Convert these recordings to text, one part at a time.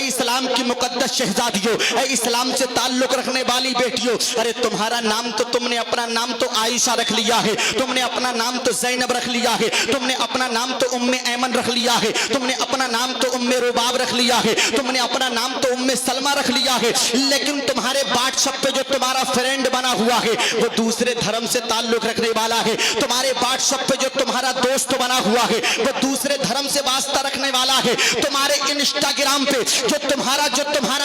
اے اسلام کی مقدس شہزادیوں، اے اسلام سے تعلق رکھنے والی بیٹیوں، ارے تمہارا نام تو تم نے اپنا نام تو عائشہ رکھ لیا ہے، تم نے اپنا نام تو زینب رکھ لیا ہے، تم نے اپنا نام تو ام ایمن رکھ لیا ہے، تم نے اپنا نام تو ام رباب رکھ لیا ہے، تم نے اپنا نام تو ام سلمہ رکھ لیا ہے، لیکن تمہارے واٹس ایپ پہ جو تمہارا فرینڈ بنا ہوا ہے وہ دوسرے دھرم سے تعلق رکھنے والا ہے، تمہارے واٹس ایپ پہ جو تمہارا دوست بنا ہوا ہے وہ دوسرے دھرم سے واسطہ رکھنے والا ہے، تمہارے انسٹاگرام پہ جو تمہارا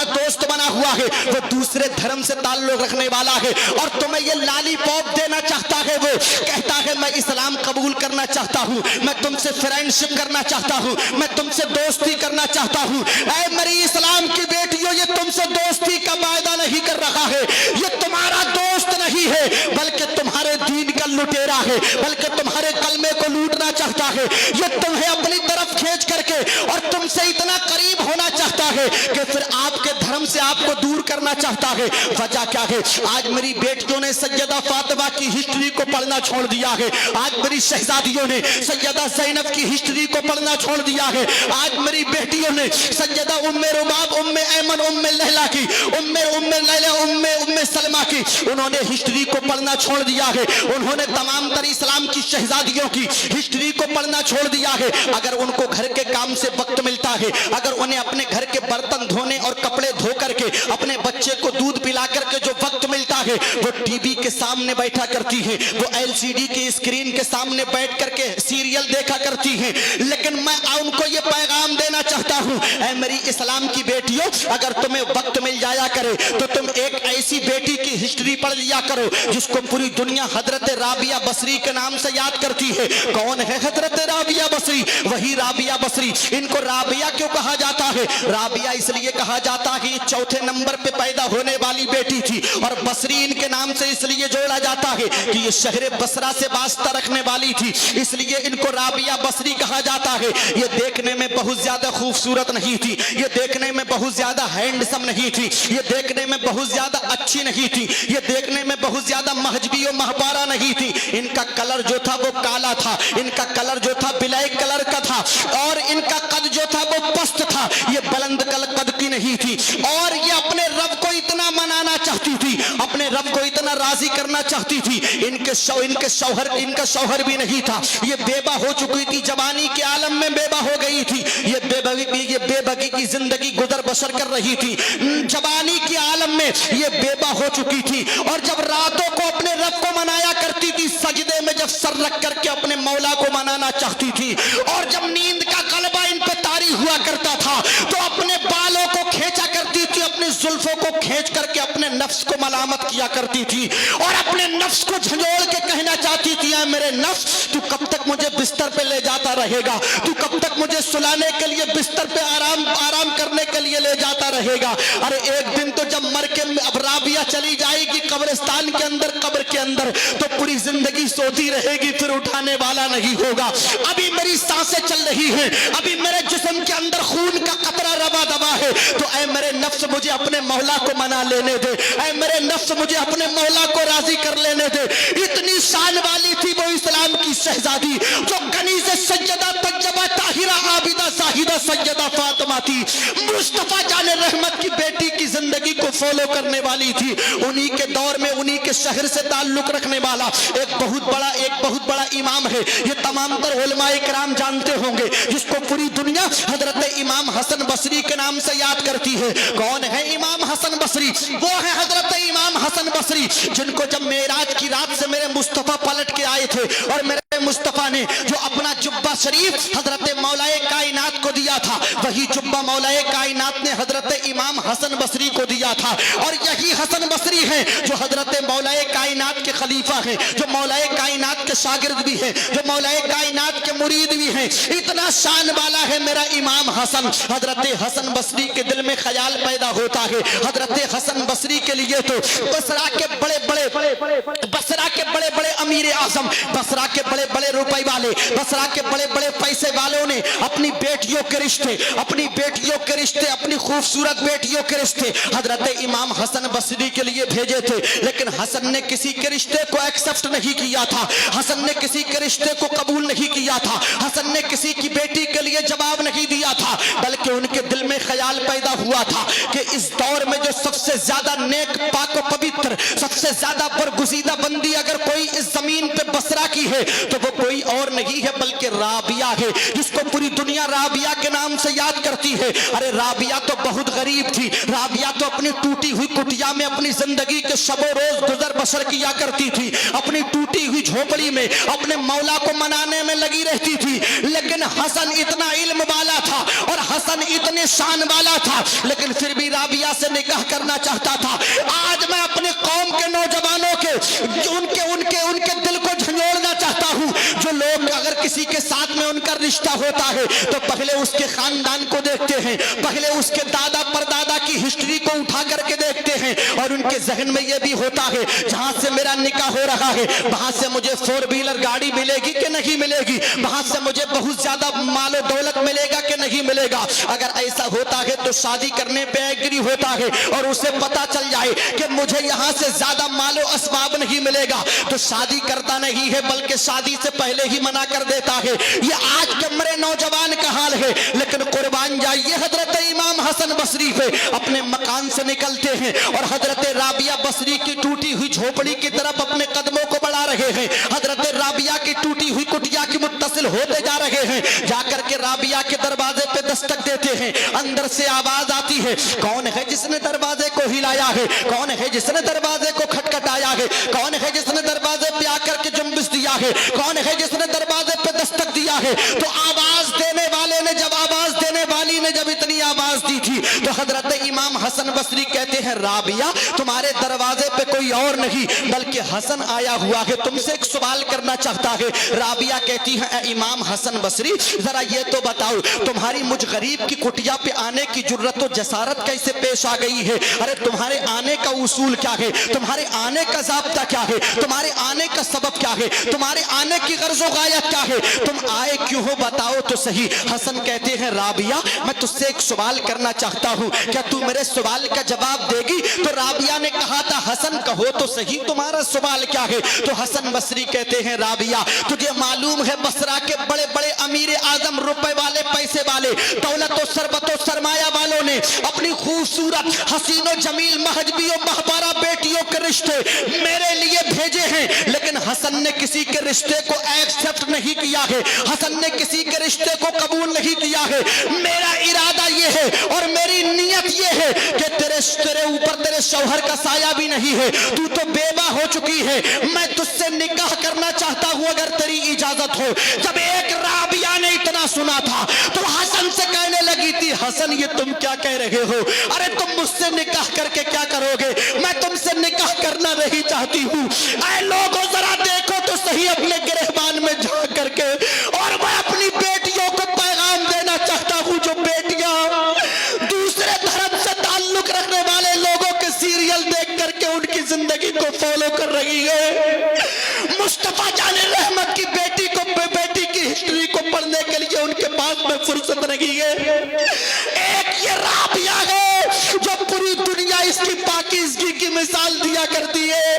دوست بنا ہوا ہے وہ دوسرے دھرم سے تعلق رکھنے والا ہے، اور تمہیں یہ لالی پاپ دینا چاہتا ہے، وہ کہتا ہے میں اسلام قبول کرنا چاہتا ہوں، میں تم سے فرینڈشپ کرنا چاہتا ہوں، میں تم سے دوستی کرنا چاہتا ہوں۔ اے میری اسلام کی بیٹیوں، یہ تم سے دوستی کا وعدہ نہیں کر رہا ہے، یہ تمہارا دوست نہیں ہے بلکہ تمہارے دین کا لٹیرا ہے، بلکہ تمہارے کلمے کو لوٹنا چاہتا ہے، یہ تمہیں اپنی طرف کھینچ کر کے اور تم سے اتنا قریب ہونا چاہتا ہے کہ پھر آپ کے دھرم سے آپ کو دور کرنا چاہتا ہے۔ وجہ کیا ہے؟ آج میری بیٹیوں نے سیدہ فاطمہ کی ہسٹری کو پڑھنا چھوڑ دیا ہے، آج میری شہزادیوں نے سیدہ زینب کی ہسٹری کو پڑھنا چھوڑ دیا ہے، آج میری بیٹیوں نے سیدہ ام رباب، ام ایمن، ام لیلہ کی، ام لیلہ، ام سلمہ کی، انہوں نے ہسٹری کو پڑھنا چھوڑ دیا ہے، انہوں نے تمام تر اسلام کی شہزادیوں کی ہسٹری کو پڑھنا چھوڑ دیا ہے۔ اگر ان کو گھر کے کام سے وقت ملتا ہے، اگر انہیں اپنے گھر کے برتن دھونے اور کپڑے دھو کر کے اپنے بچے کو دودھ پلا کر کے جو وقت ملتا ہے وہ ٹی وی کے سامنے بیٹھا کرتی ہیں، وہ ایل سی ڈی کی اسکرین کے سامنے بیٹھ کر کے سیریل دیکھا کرتی ہیں، لیکن میں ان کو یہ پیغام دینا چاہتا ہوں، اے میری اسلام کی بیٹیوں، اگر تمہیں وقت مل جایا کرے تو تم ایک ایسی بیٹی کی ہسٹری پڑھ لیا کرو جس کو پوری دنیا حضرت رابعہ بصری کے نام سے یاد کرتی ہے۔ کون ہے حضرت رابعہ بصری؟ وہی رابعہ بصری۔ ان کو رابعہ کیوں کہا جاتا ہے؟ رابعہ اس لیے کہا جاتا ہے کہ چوتھے نمبر پہ پیدا ہونے والی بیٹی تھی، اور بصری ان کے نام سے اس لیے جوڑا جاتا ہے کہ یہ شہر بصرہ سے واسطہ رکھنے والی تھی، اس لیے ان کو رابعہ بصری کہا جاتا ہے۔ یہ دیکھنے میں بہت زیادہ خوبصورت نہیں تھی، یہ دیکھنے میں بہت زیادہ ہینڈسم نہیں تھی، یہ دیکھنے میں بہت زیادہ اچھی نہیں تھی، یہ دیکھنے میں بہت زیادہ مہجبی و مہپارہ نہیں تھی، ان کا کلر جو تھا وہ کالا تھا، ان کا کلر جو تھا بلیک کلر کا تھا، اور ان کا قد جو تھا وہ پست تھا، یہ بلند قد کی نہیں تھی، اور یہ اپنے رب کو اتنا منانا چاہتی تھی، اپنے رب کو اتنا راضی کرنا چاہتی تھی، ان کا شوہر بھی نہیں تھا، یہ بیوہ ہو چکی تھی، جوانی کے عالم میں بیوہ ہو گئی تھی، یہ بے بگی کی زندگی گزر بسر کر رہی تھی، جوانی کے عالم میں یہ بیوہ ہو چکی تھی، اور جب راتوں کو اپنے رب کو منایا کرتی تھی، سجدے میں جب سر رکھ کر کے اپنے مولا کو منانا چاہتی تھی، اور جب نیند کا غلبہ ان پہ طاری ہوا کرتا تھا تو اپنے بالوں کو کھینچا کرتی تھی، اپنے زلفوں کو کھینچ کر کے اپنے نفس کو ملامت کیا کرتی تھی، اور اپنے نفس کو جھنجھوڑ کے کہنا چاہتی تھی، اے میرے نفس، تو کب تک مجھے بستر پہ لے جاتا رہے گا، تو کب تک مجھے سلانے کے لیے بستر پہ آرام کرنے کے لیے لے جاتا رہے گا۔ ارے ایک دن تو جب مر کے اب رابعہ چلی جائے گی قبرستان کے اندر، قبر کے اندر، تو پوری زندگی سوتی رہے گی، پھر اٹھانے والا نہیں ہوگا۔ ابھی میری سانسیں چل رہی ہیں، ابھی میرے جسم کے اندر خون کا قطرہ روا دوا ہے، تو اے میرے نفس مجھے اپنے مولا کو منا لینے دے، اے میرے نفس مجھے اپنے مولا کو راضی کر لینے دے۔ اتنی شان والی تھی وہ اسلام کی شہزادی جو کنیز سیدہ طیبہ طاہرہ عابدہ زاہدہ سیدہ فاطمہ تھی، مصطفیٰ جان رحمت کی بیٹی کی زندگی کو فالو کرنے والی تھی، انہی کے دور میں انہی کے شہر سے تعلق رکھنے والا ایک بہت بڑا امام ہے، یہ تمام تر علماء کرام جانتے ہوں گے، جس کو پوری دنیا حضرت امام حسن بصری کے نام سے یاد کرتی ہے۔ کون ہے امام حسن بصری؟ وہ ہے حضرت امام حسن بصری جن کو جب معراج کی رات سے میرے مصطفیٰ پلٹ کے آئے تھے، اور میرے مصطفیٰ نے جو اپنا جبہ شریف حضرت مولائے کائنات کو دیا تھا، وہی جبہ مولائے کائنات نے حضرت امام حسن بصری کو دیا تھا، اور یہی حسن بصری ہیں جو حضرت مولائے کائنات کے خلیفہ ہیں، جو مولائے کائنات کے شاگرد بھی ہیں، جو مولائے کائنات کے مرید بھی ہیں۔ اتنا شان والا ہے میرا امام حسن۔ حضرت حسن بصری کے دل میں خیال پیدا ہوتا ہے، حضرت حسن بصری کے لیے تو بصرہ کے بڑے بڑے امیر اعظم، بصرہ کے بڑے بڑے روپے والے، بصرہ کے بڑے بڑے پیسے والوں نے اپنی بیٹیوں کے رشتے، اپنی خوبصورت بیٹیوں کے رشتے हजरत इमाम हसन बसरी के लिए भेजे थे, लेकिन हसन ने किसी के रिश्ते को एक्सेप्ट नहीं किया था, हसन ने किसी के रिश्ते को कबूल नहीं किया था, हसन ने किसी की बेटी के लिए जवाब नहीं दिया था, बल्कि उनके दिल में ख्याल पैदा हुआ था कि इस दौर में जो सबसे ज्यादा नेक, पाक व पवित्र, सबसे ज्यादा बरगुज़ीदा बंदी अगर कोई इस जमीन पे बसरा की है तो वो कोई और नहीं है बल्कि राबिया है, जिसको पूरी दुनिया राबिया के नाम से याद करती है। अरे राबिया तो बहुत गरीब थी, राबिया तो अपनी टूटी हुई कुटिया में अपनी जिंदगी के शबो रोज गुजर बसर किया करती थी, अपनी टूटी हुई झोपड़ी में अपने मौला को मनाने में लगी रहती थी। लेकिन हसन इतना इल्म वाला था और हसन इतने शान वाला था, लेकिन फिर भी राबिया से निकाह करना चाहता था। आज मैं अपने कौम के नौजवानों के उनके उनके उनके दिल को झंझोड़ना चाहता हूँ, जो लोग अगर किसी के साथ में उनका रिश्ता होता है तो पहले उसके खानदान को देखते हैं, पहले उसके दादा परदादा की हिस्ट्री को उठा करके देखते हैं, और उनके जहन में यह भी होता है जहां से मेरा निकाह हो रहा है वहां से मुझे 4 व्हीलर गाड़ी मिलेगी कि नहीं मिलेगी, वहां से मुझे बहुत ज्यादा मालो दौलत मिलेगा कि नहीं मिलेगा। अगर ऐसा होता है तो शादी करने पे एग्री होता है, और उसे पता चल जाए कि मुझे यहाँ से ज्यादा मालो असबाब नहीं मिलेगा तो शादी करता नहीं है, बल्कि शादी से पहले ही मना कर देता है। ये आज के मरे नौजवान का हाल है। लेकिन कुर्बान जाइए हजरत इमाम हसन बसरी पे अपने मकान से निकलते हैं और हजरत राबिया बसरी की टूटी हुई झोपड़ी की तरफ अपने कदमों को बढ़ा रहे हैं, हजरत राबिया की टूटी हुई कुटिया की मुत्तसिल होते जा रहे हैं। जाकर के राबिया के दरवाजे पे दस्तक देते हैं, अंदर से आवाज आती है, कौन है जिसने दरवाजे को हिलाया है, कौन है जिसने दरवाजे को खटखटाया है, कौन है जिसने दरवाजे पे आकर के जुम्बिश दिया है, कौन है जिसने दरवाजे पे दस्तक दिया है। तो आवाज देने वाले ने जब आवाज देने वाली ने जब इतनी आवाज दी थी तो हजरत इमाम हसन बसरी कहते हैं, राबिया तुम्हारे दरवाजे पे कोई और नहीं बल्कि हसन आया हुआ है, तुमसे एक सवाल करना चाहता है। राबिया कहती है, इमाम हसन बसरी जरा ये तो बताओ तुम्हारी मुझ गरीब की कुटिया पे आने की जुर्रत और जसारत कैसे पेश आ गई है? अरे तुम्हारे आने का उसूल क्या है, तुम्हारे आने का ज़ाब्ता क्या है, तुम्हारे आने का सबब क्या है, तुम्हारे आने की गर्ज़ो गायत क्या है, तुम आए क्यों हो बताओ तो सही। हसन कहते हैं, राबिया मैं तुझसे एक सवाल करना चाहता हूँ, क्या तू मेरे सवाल का जवाब देगी? तो राबिया ने कहा था, हसन कहो तो सही तुम्हारा सवाल क्या है? तो हसन बसरी कहते हैं, राबिया तुझे मालूम है बसरा के बड़े बड़े अमीर आजम, रुपए वाले, पैसे वाले, दौलत और सरबत और सरमाया वालों ने अपनी खूबसूरत हसीनो जमील महजबियों महबारा बेटियों के रिश्ते मेरे लिए भेजे हैं, लेकिन हसन ने किसी के रिश्ते को एक्सेप्ट नहीं किया है, हसन ने किसी के रिश्ते को कबूल नहीं किया है। मेरा इरादा ये है और मेरी नियत ये है कि तेरे ऊपर तेरे शौहर का साया भी नहीं है, तू तो बेवा हो चुकी है, मैं तुझसे निकाह करना चाहता हूं अगर तेरी इजाजत हो। जब एक राबिया ने इतना सुना था तो हसन से कहने लगी थी, हसन ये तुम क्या कह रहे हो? अरे तुम मुझसे निकाह करके क्या करोगे? मैं तुमसे निकाह करना नहीं चाहती हूँ। ऐ लोगों जरा देखो तो सही अपने गिरहबान में झांक करके, और मैं अपनी बेटियों को पैगाम देना चाहता हूँ जो बेटियां दूसरे धर्म से ताल्लुक रखने वाले लोगों के सीरियल देख करके उनकी जिंदगी को फॉलो कर रही है। मुस्तफा जाने रहमत की बेटी की हिस्ट्री को पढ़ने के लिए उनके पास में फुर्सत नहीं है। एक ये राबिया है जो पूरी दुनिया इसकी पाकीज़गी की मिसाल दिया करती है।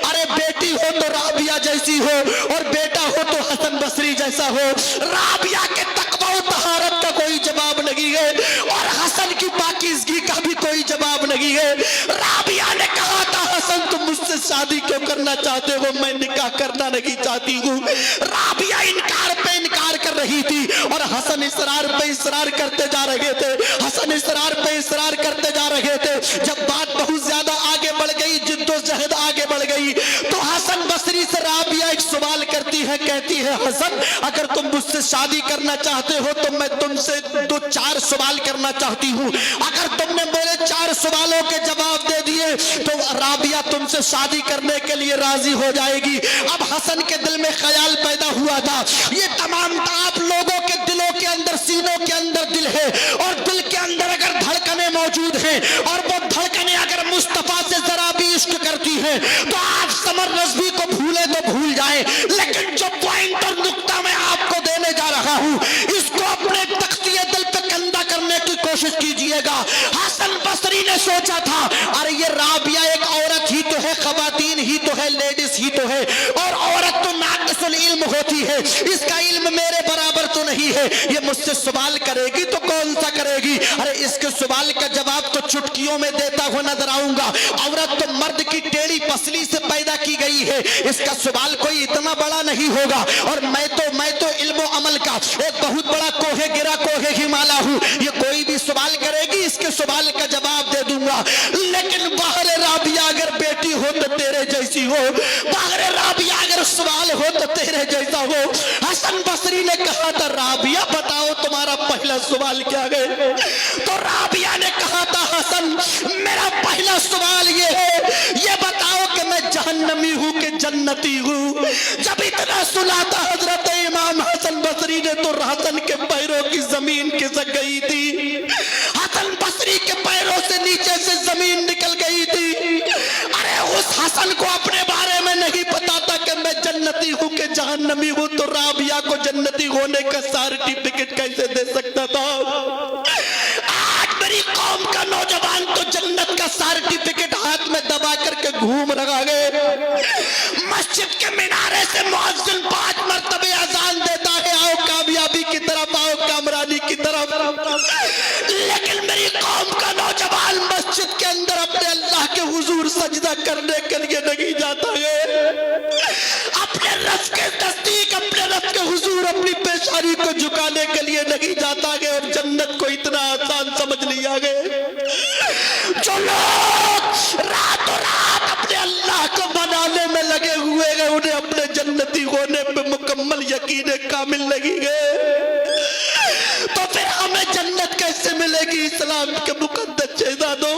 अरे बेटी हो तो राबिया जैसी हो और बेटा हो तो हसन बसरी जैसा हो। राबिया के तकवा और तहारत का कोई जवाब नहीं है और हसन की पाकीज़गी का भी कोई जवाब नहीं है। राबिया ने कहा था, हसन तुम मुझसे शादी क्यों करना चाहते हो? मैं निकाह करना नहीं चाहती हूँ। राबिया इनकार पे इनकार कर रही थी और हसन इसरार पे इसरार करते जा रहे थे, हसन इसरार पे इसरार करते जा रहे थे। जब बात बहुत ज्यादा आगे बढ़ गई, जिद्दोजहद आगे बढ़ गई, तो हसन बसरी से राबिया एक सवाल करती है, कहती है, हसन अगर तुम मुझसे शादी करना चाहते हो तो मैं तुमसे 2-4 सवाल करना चाहती हूँ। अगर तुमने मेरे 4 सवालों के जवाब दे दिए तो राबिया तुमसे शादी करने के लिए राजी हो जाएगी। अब हसन के दिल में ख्याल पैदा हुआ था, ये तमाम आप लोगों के दिलों के अंदर, सीनों के अंदर दिल है और दिल के अंदर अगर धड़कनें मौजूद हैं और वो धड़कनें अगर मुस्तफा से जरा भी इश्क करती हैं तो आप समर रज़वी को भूले तो भूल जाएं, लेकिन जो पॉइंट और नुक्ता मैं आपको देने जा रहा हूं इसको अपने तख्तिए दिल पे कंधा करने की कोशिश कीजिएगा। حسن بصری نے سوچا تھا ارے یہ رابعہ ایک عورت ہی تو ہے، خواتین ہی تو ہے، لیڈیز ہی تو ہے، اور عورت تو ناقص العلم ہوتی ہے، اس کا علم میرے برابر تو نہیں ہے، یہ مجھ سے سوال کرے گی تو کون سا کرے گی؟ ارے اس کے سوال کا جواب تو چٹکیوں میں دیتا ہوا نظر آؤں گا۔ عورت تو مرد کی ٹیڑھی پسلی سے پیدا کی گئی ہے، اس کا سوال کوئی اتنا بڑا نہیں ہوگا، اور میں تو علم و عمل کا ایک بہت بڑا کوہ گرا کوہ ہمالا ہوں، یہ کوئی بھی سوال کرے گی اس کے سوال کا جواب دے دوں گا۔ لیکن باہر رابعہ اگر بیٹی ہو تو تیرے جیسی ہو، باہر رابعہ اگر سوال ہو تو تیرے جیسا ہو۔ حسن بصری نے کہا تھا رابعہ بتاؤ تمہارا پہلا سوال کیا ہے؟ تو رابعہ نے کہا تھا حسن میرا پہلا سوال یہ ہے، یہ بتاؤ کہ میں جہنمی ہوں کہ جنتی ہوں؟ جب اتنا سنا تھا حضرت امام حسن بصری نے تو حسن کے پیروں کی زمین کھسک گئی تھی، حسن بصری کے پیروں سے نیچے سے زمین نکل گئی تھی۔ ارے اس حسن کو اپنے بارے میں نہیں پتا تھا کہ میں جنتی ہوں کہ جہنمی ہوں، تو رابعہ کو جنتی ہونے کا سرٹیفکیٹ کیسے دے سکتا تھا؟ آج میری قوم کا نوجوان تو جنت کا سرٹیفکیٹ ہاتھ میں دبا کر کے گھوم رہا ہے، مسجد کے مینارے سے مؤذن 5 مرتبہ اذان دیتا ہے آؤ کامیابی کی طرف، آؤ کامرانی کی طرف، لیکن میری قوم کا نوجوان مسجد کے اندر اپنے اللہ کے حضور سجدہ کرنے کے لیے نہیں جاتا ہے، اپنے رب کے نزدیک اپنے رب کے حضور اپنی پیشانی کو جھکانے کے لیے نہیں جاتا ہے، اور جنت کو اتنا آسان سمجھ لیا گیا۔ جو لوگ رات و رات اپنے اللہ کو بنانے میں لگے ہوئے ہیں انہیں اپنے جنتی ہونے پہ مکمل یقین کامل لگی گئے، تو پھر ہمیں جنت کیسے ملے گی؟ اسلام کے مقدس شہزادوں،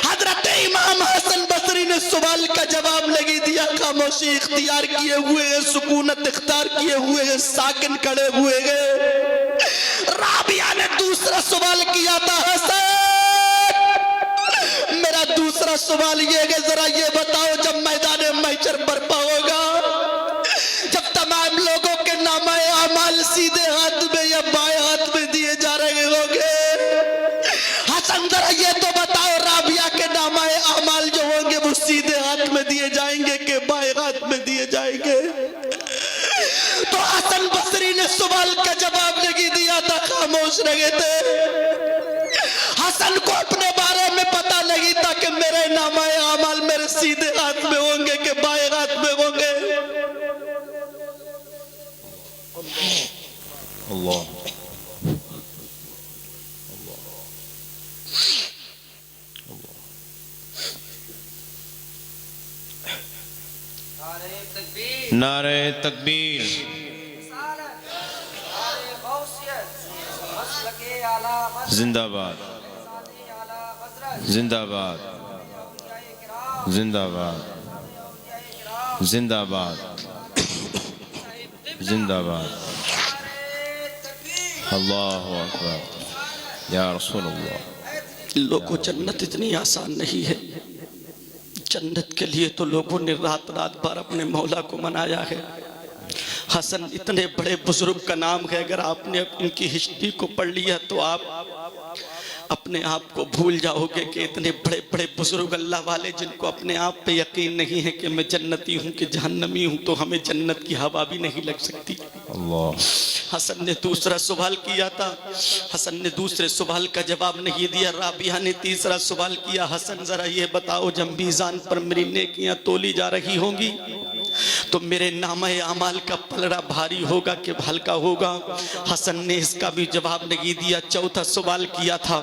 حضرت امام حسن بصری نے سوال کا جواب نہیں دیا، خاموشی اختیار کیے ہوئے ہیں، سکونت اختیار کیے ہوئے ہیں، ساکن کھڑے ہوئے ہیں۔ رابعہ نے دوسرا سوال کیا تھا حسن میرا دوسرا سوال یہ ہے ذرا یہ بتاؤ جب میدان محشر برپا ہوگا، جب تمام لوگوں کے نامہ اعمال سیدھے ہاتھ میں یا بائیں ہاتھ میں دیے جا رہے ہوں گے، حسن ذرا یہ تو بتاؤ رابعہ کے نامہ اعمال جو ہوں گے وہ سیدھے ہاتھ میں دیے جائیں گے کہ بائیں ہاتھ میں دیے جائیں گے؟ تو حسن بصری نے سوال کا جواب نہیں دیا تھا، خاموش رہے تھے۔ حسن کو اپنے بارے میں پتا نہیں تھا کہ میرے نامہ اعمال میرے سیدھے ہاتھ میں ہوں گے کہ بائیں ہاتھ میں ہوں گے۔ اللہ نعرہ تکبیر، زندہ باد، زندہ باد، زندہ باد، زندہ باد، زندہ باد، اللہ اکبر یا رسول اللہ۔ لوگوں جنت اتنی آسان نہیں ہے، جنت کے لیے تو لوگوں نے رات رات بھر اپنے مولا کو منایا ہے۔ حسن اتنے بڑے بزرگ کا نام ہے، اگر آپ نے ان کی ہسٹری کو پڑھ لیا تو آپ اپنے آپ کو بھول جاؤ گے کہ اتنے بڑے بڑے بزرگ اللہ والے جن کو اپنے آپ پہ یقین نہیں ہے کہ میں جنتی ہوں کہ جہنمی ہوں، تو ہمیں جنت کی ہوا بھی نہیں لگ سکتی۔ اللہ حسن نے دوسرا سوال کیا تھا، حسن نے دوسرے سوال کا جواب نہیں دیا۔ رابعہ نے تیسرا سوال کیا، حسن ذرا یہ بتاؤ جب میزان پر میری نیکیاں تولی جا رہی ہوں گی تو میرے نامہ اعمال کا پلڑا بھاری ہوگا کہ ہلکا ہوگا؟ حسن نے اس کا بھی جواب نہیں دیا۔ چوتھا سوال کیا تھا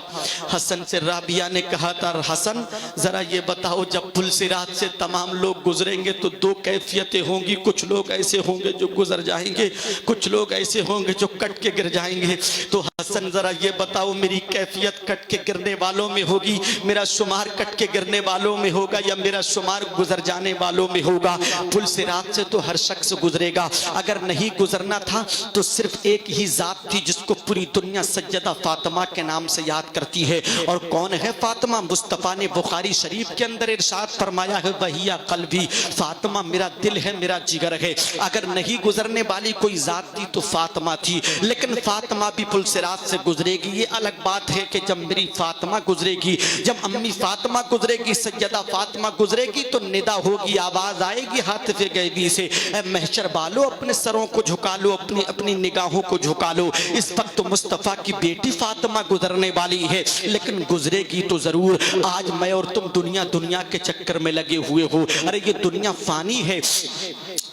حسن سے، رابعہ نے کہا تھا حسن ذرا یہ بتاؤ جب پل صراط سے تمام لوگ گزریں گے تو 2 کیفیتیں ہوں گی، کچھ لوگ ایسے ہوں گے جو گزر جائیں گے، کچھ لوگ ایسے ہوں گے جو کٹ کے گر جائیں گے، تو حسن ذرا یہ بتاؤ میری کیفیت کٹ کے گرنے والوں میں ہوگی، میرا شمار کٹ کے گرنے والوں میں ہوگا، یا میرا شمار گزر جانے والوں میں ہوگا؟ پل صراط سے تو ہر شخص گزرے گا، اگر نہیں گزرنا تھا تو صرف ایک ہی ذات تھی جس کو پوری دنیا سیدہ فاطمہ کے نام سے یاد کرتی ہے، اور کون ہے فاطمہ؟ مصطفیٰ نے بخاری شریف کے اندر ارشاد فرمایا ہے وہی قلبی، فاطمہ میرا دل ہے، میرا جگر ہے۔ اگر نہیں گزرنے والی کوئی ذات تھی تو فاطمہ تھی، لیکن فاطمہ بھی پل صراط سے گزرے گی۔ یہ الگ بات ہے کہ جب میری فاطمہ گزرے گی، جب امی فاطمہ گزرے گی، سیدہ فاطمہ گزرے گی تو ندا ہوگی، آواز آئے گی ہاتف غیبی سے، اے محشر والو اپنے سروں کو جھکا لو، اپنی نگاہوں کو جھکا لو، اس وقت مصطفیٰ کی بیٹی فاطمہ گزرنے والی ہے، لیکن گزرے گی تو ضرور۔ آج میں اور تم دنیا کے چکر میں لگے ہوئے ہو، ارے یہ دنیا فانی ہے۔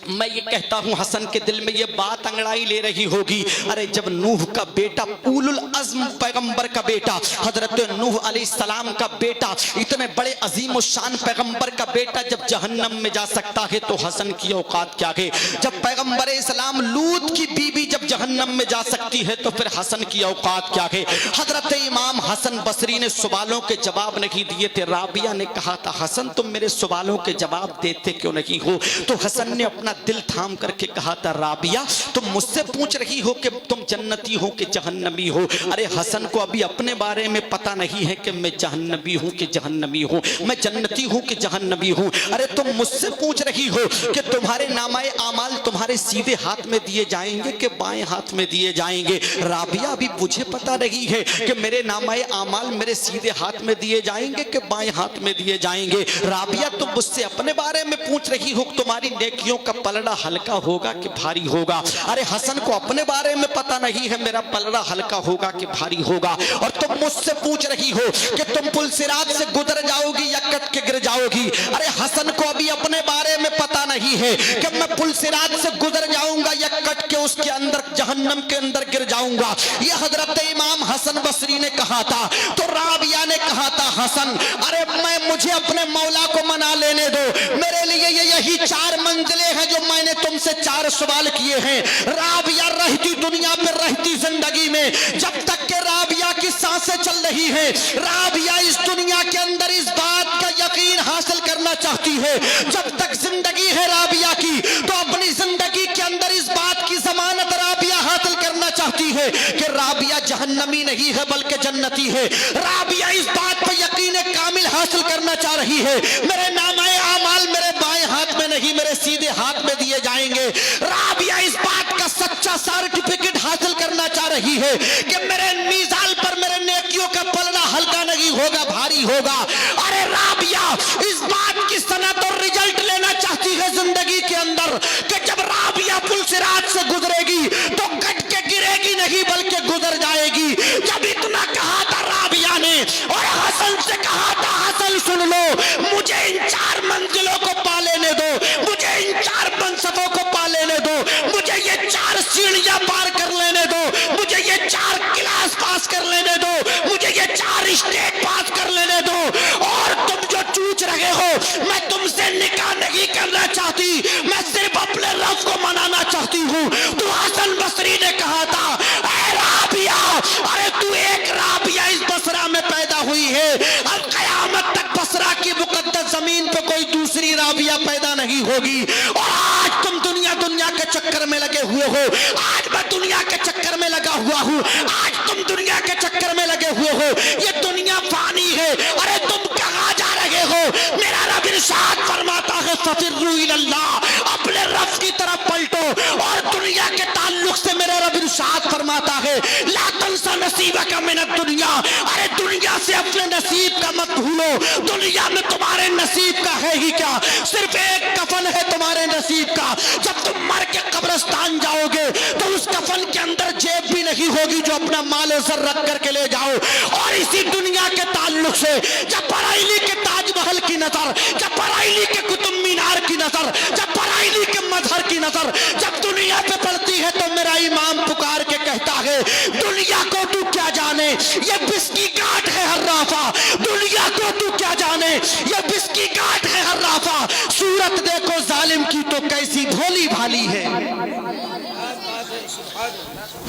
میں یہ کہتا ہوں حسن کے دل میں یہ بات انگڑائی لے رہی ہوگی، ارے جب نوح کا بیٹا، اولو العزم پیغمبر کا بیٹا، حضرت نوح علیہ السلام کا بیٹا، اتنے بڑے عظیم الشان پیغمبر کا بیٹا جب جہنم میں جا سکتا ہے تو حسن کی اوقات کیا ہے؟ جب پیغمبر اسلام لوط کی بیوی جب جہنم میں جا سکتی ہے تو پھر حسن کی اوقات کیا ہے؟ حضرت امام حسن بصری نے سوالوں کے جواب نہیں دیے تھے، رابعہ نے کہا تھا حسن تم میرے سوالوں کے جواب دیتے کیوں نہیں ہو؟ تو حسن نے اپنا دل تھام کر کے کہا تھا رابعہ تم مجھ سے پوچھ رہی ہو کہ تم جنتی ہو کہ جہنمی ہو؟ ارے حسن کو ابھی اپنے بارے میں پتہ نہیں ہے کہ میں جہنمی ہوں کہ جہنمی ہوں، میں جنتی ہوں کہ جہنمی ہوں۔ ارے تم مجھ سے پوچھ رہی ہو کہ تمہارے نامہ اعمال تمہارے سیدھے ہاتھ میں دیے جائیں گے کہ بائیں ہاتھ میں دیے جائیں گے؟ رابعہ ابھی مجھے پتہ نہیں ہے کہ میرے نامہ اعمال میرے سیدھے ہاتھ میں دیے جائیں گے کہ بائیں ہاتھ میں دیے جائیں گے۔ رابعہ تم مجھ سے اپنے بارے میں پوچھ رہی ہو تمہاری نیکیوں کا پلڑا ہلکا ہوگا کہ بھاری ہوگا؟ ارے حسن کو اپنے بارے میں پتہ نہیں ہے میرا پلڑا ہلکا ہوگا کہ بھاری ہوگا، اور تم مجھ سے پوچھ رہی ہو کہ تم پل صراط سے گزر جاؤ گی یا کٹ کے گر جاؤ گی؟ ارے حسن کو ابھی اپنے بارے میں پتہ نہیں ہے کہ میں پل صراط سے گزر جاؤں گا یا کٹ کے اس کے اندر جہنم کے اندر گر جاؤں گا۔ یہ حضرت امام حسن بصری نے کہا تھا، تو رابعہ نے کہا تھا حسن ارے مجھے اپنے مولا کو منا لینے دو، میرے لیے یہی 4 منزلیں ہیں جو میں نے تم سے 4 سوال کیے ہیں۔ رابعہ رہتی دنیا پہ، رہتی زندگی میں، جب تک کہ رابعہ کی سانسیں چل رہی ہیں، رابعہ اس دنیا کے اندر اس بات کا یقین حاصل کرنا چاہتی ہے، جب تک زندگی ہے رابعہ کی تو اپنی زندگی کے اندر اس بات کی ضمانت رابعہ حاصل کرنا چاہتی ہے کہ رابعہ جہنمی نہیں ہے بلکہ جنتی ہے۔ رابعہ اس بات پر یقین کامل حاصل کرنا چاہ رہی ہے میرے نامہ اعمال میرے بائیں ہاتھ میں نہیں میرے سیدھے ہاتھ میں دیے جائیں گے۔ رابعہ اس بات کا سچا سرٹیفکیٹ حاصل کرنا چاہ رہی ہے کہ میرے میزان پر میرے نیکیوں کا پلڑا ہلکا نہیں ہوگا، بھاری ہوگا۔ ارے رابعہ اس بات کی سند اور رزلٹ لینا چاہتی ہے زندگی کے اندر کہ جب رابعہ پل صراط سے گزرے گی تو کٹ کے گرے گی نہیں بلکہ گزر جائے گی۔ جب اتنا کہا تھا رابعہ نے اور حسن سے کہا تھا حسن سن لو مجھے ان 4 منزلوں کو پا لینے دو، مجھے ان 4 منصبوں کو پا لینے دو، مجھے یہ 4 سیڑھیاں پار کر لینے دو، مجھے یہ 4 کلاس پاس کر لینے دو، مجھے یہ 4 اسٹیٹ پاس کر لینے دو، اور تم جو چوچ رہے ہو میں تم سے نکاح نہیں کرنا چاہتی، میں صرف اپنے رب کو منانا چاہتی ہوں۔ تو حسن بصری نے کہا تھا اے رابعہ ارے تو ایک رابعہ اس بصرہ میں پیدا ہوئی ہے، اب قیامت تک بصرہ کی مقدس زمین پہ کوئی دوسری رابعہ پیدا نہیں ہوگی۔ اور آج تم دنیا کے چکر میں لگے ہوئے ہو، آج میں دنیا کے چکر میں لگا ہوا ہوں، آج تم دنیا کے چکر میں لگے ہوئے ہو، یہ دنیا فانی ہے۔ ارے تم کہاں جا رہے ہو؟ میرا رب ارشاد فرماتا ہے فَفِرُّوا إِلَى اللَّهِ، اپنے رب کی طرف پلٹو، اور دنیا کے تعلق سے میرا رب ارشاد فرماتا ہے لا تنسى نصیبک من الدنیا، ارے دنیا سے اپنے نصیب کا مت بھولو۔ دنیا میں تمہارے نصیب کا ہے ہی کیا؟ صرف ایک کفن ہے تمہارے نصیب کا۔ جب تم مر کے قبرستان جاؤ گے تو اس کفن کے اندر جیب بھی نہیں ہوگی جو اپنا مال و زر رکھ کر کے لے جاؤ۔ اور اسی دنیا کے تعلق سے جب برائیلی کے تاج محل کی نظر، جب برائیلی کے قطب مینار کی نظر، جب برائیلی کے مظہر کی نظر جب دنیا پہ پڑتی ہے تو میرا امام پکار کے کہتا ہے دنیا کو تو کیا جانے یہ بسکی کاٹ ہے حرافہ، دنیا کو تو کیا جانے یہ بسکی کاٹ ہے حرافہ، صورت دیکھو ظالم کی تو کیسی بھولی بھالی ہے۔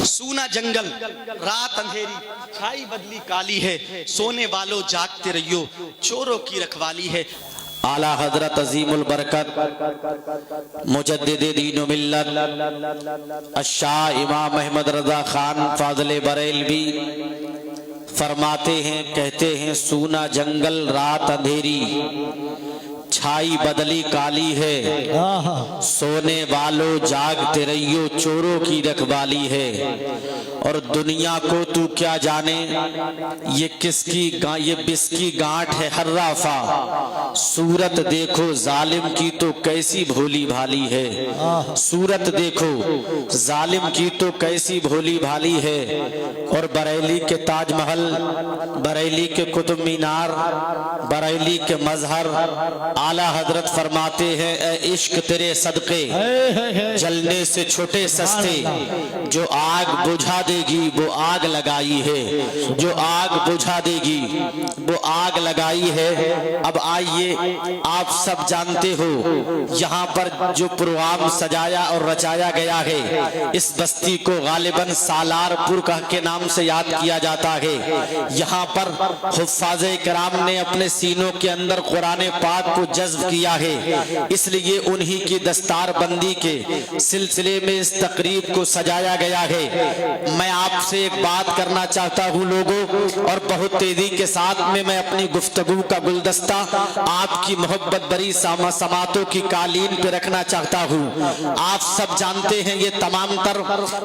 سونا جنگل رات اندھیری چھائی بدلی کالی ہے، سونے والوں جاگتے رہیو چوروں کی رکھوالی ہے۔ आला हजरत अजीमुल बरकत मुजद्दिद दीन व मिल्लत अशाह इमाम अहमद रजा खान फाज़िल बरेलवी फरमाते हैं, कहते हैं, सूना जंगल रात अंधेरी, छाई बदली काली है, सोने वालों जागते रहियो, चोरों की रखवाली है। और दुनिया को तू क्या जाने, ये बिस्की गांठ है हर्राफा, सूरत देखो जालिम की तो कैसी भोली भाली है। सूरत देखो जालिम की तो कैसी भोली भाली है। और बरेली के ताजमहल, बरेली के कुतुब मीनार, बरेली के मजहर, आला हजरत फरमाते हैं, ए इश्क तेरे सदके जलने से छोटे सस्ते, जो आग बुझा देगी वो आग लगाई है, जो आग बुझा देगी वो आग लगाई है। अब आइए, आप सब जानते हो यहाँ पर जो प्रोग्राम सजाया और रचाया गया है, इस बस्ती को गालिबन सालारपुर के नाम से याद किया जाता है। यहाँ पर हुफ्फाज़े किराम ने अपने सीनों के अंदर कुरान पाक को जज्ब किया है, इसलिए उन्हीं की दस्तार बंदी के सिलसिले में इस तकरीब को सजाया गया है। मैं आपसे एक बात करना चाहता हूँ लोगों, और बहुत तेजी के साथ में मैं अपनी गुफ्तगू का गुलदस्ता आपकी मोहब्बत भरी समातों की कालीन पे रखना चाहता हूँ। आप सब जानते हैं ये तमाम तर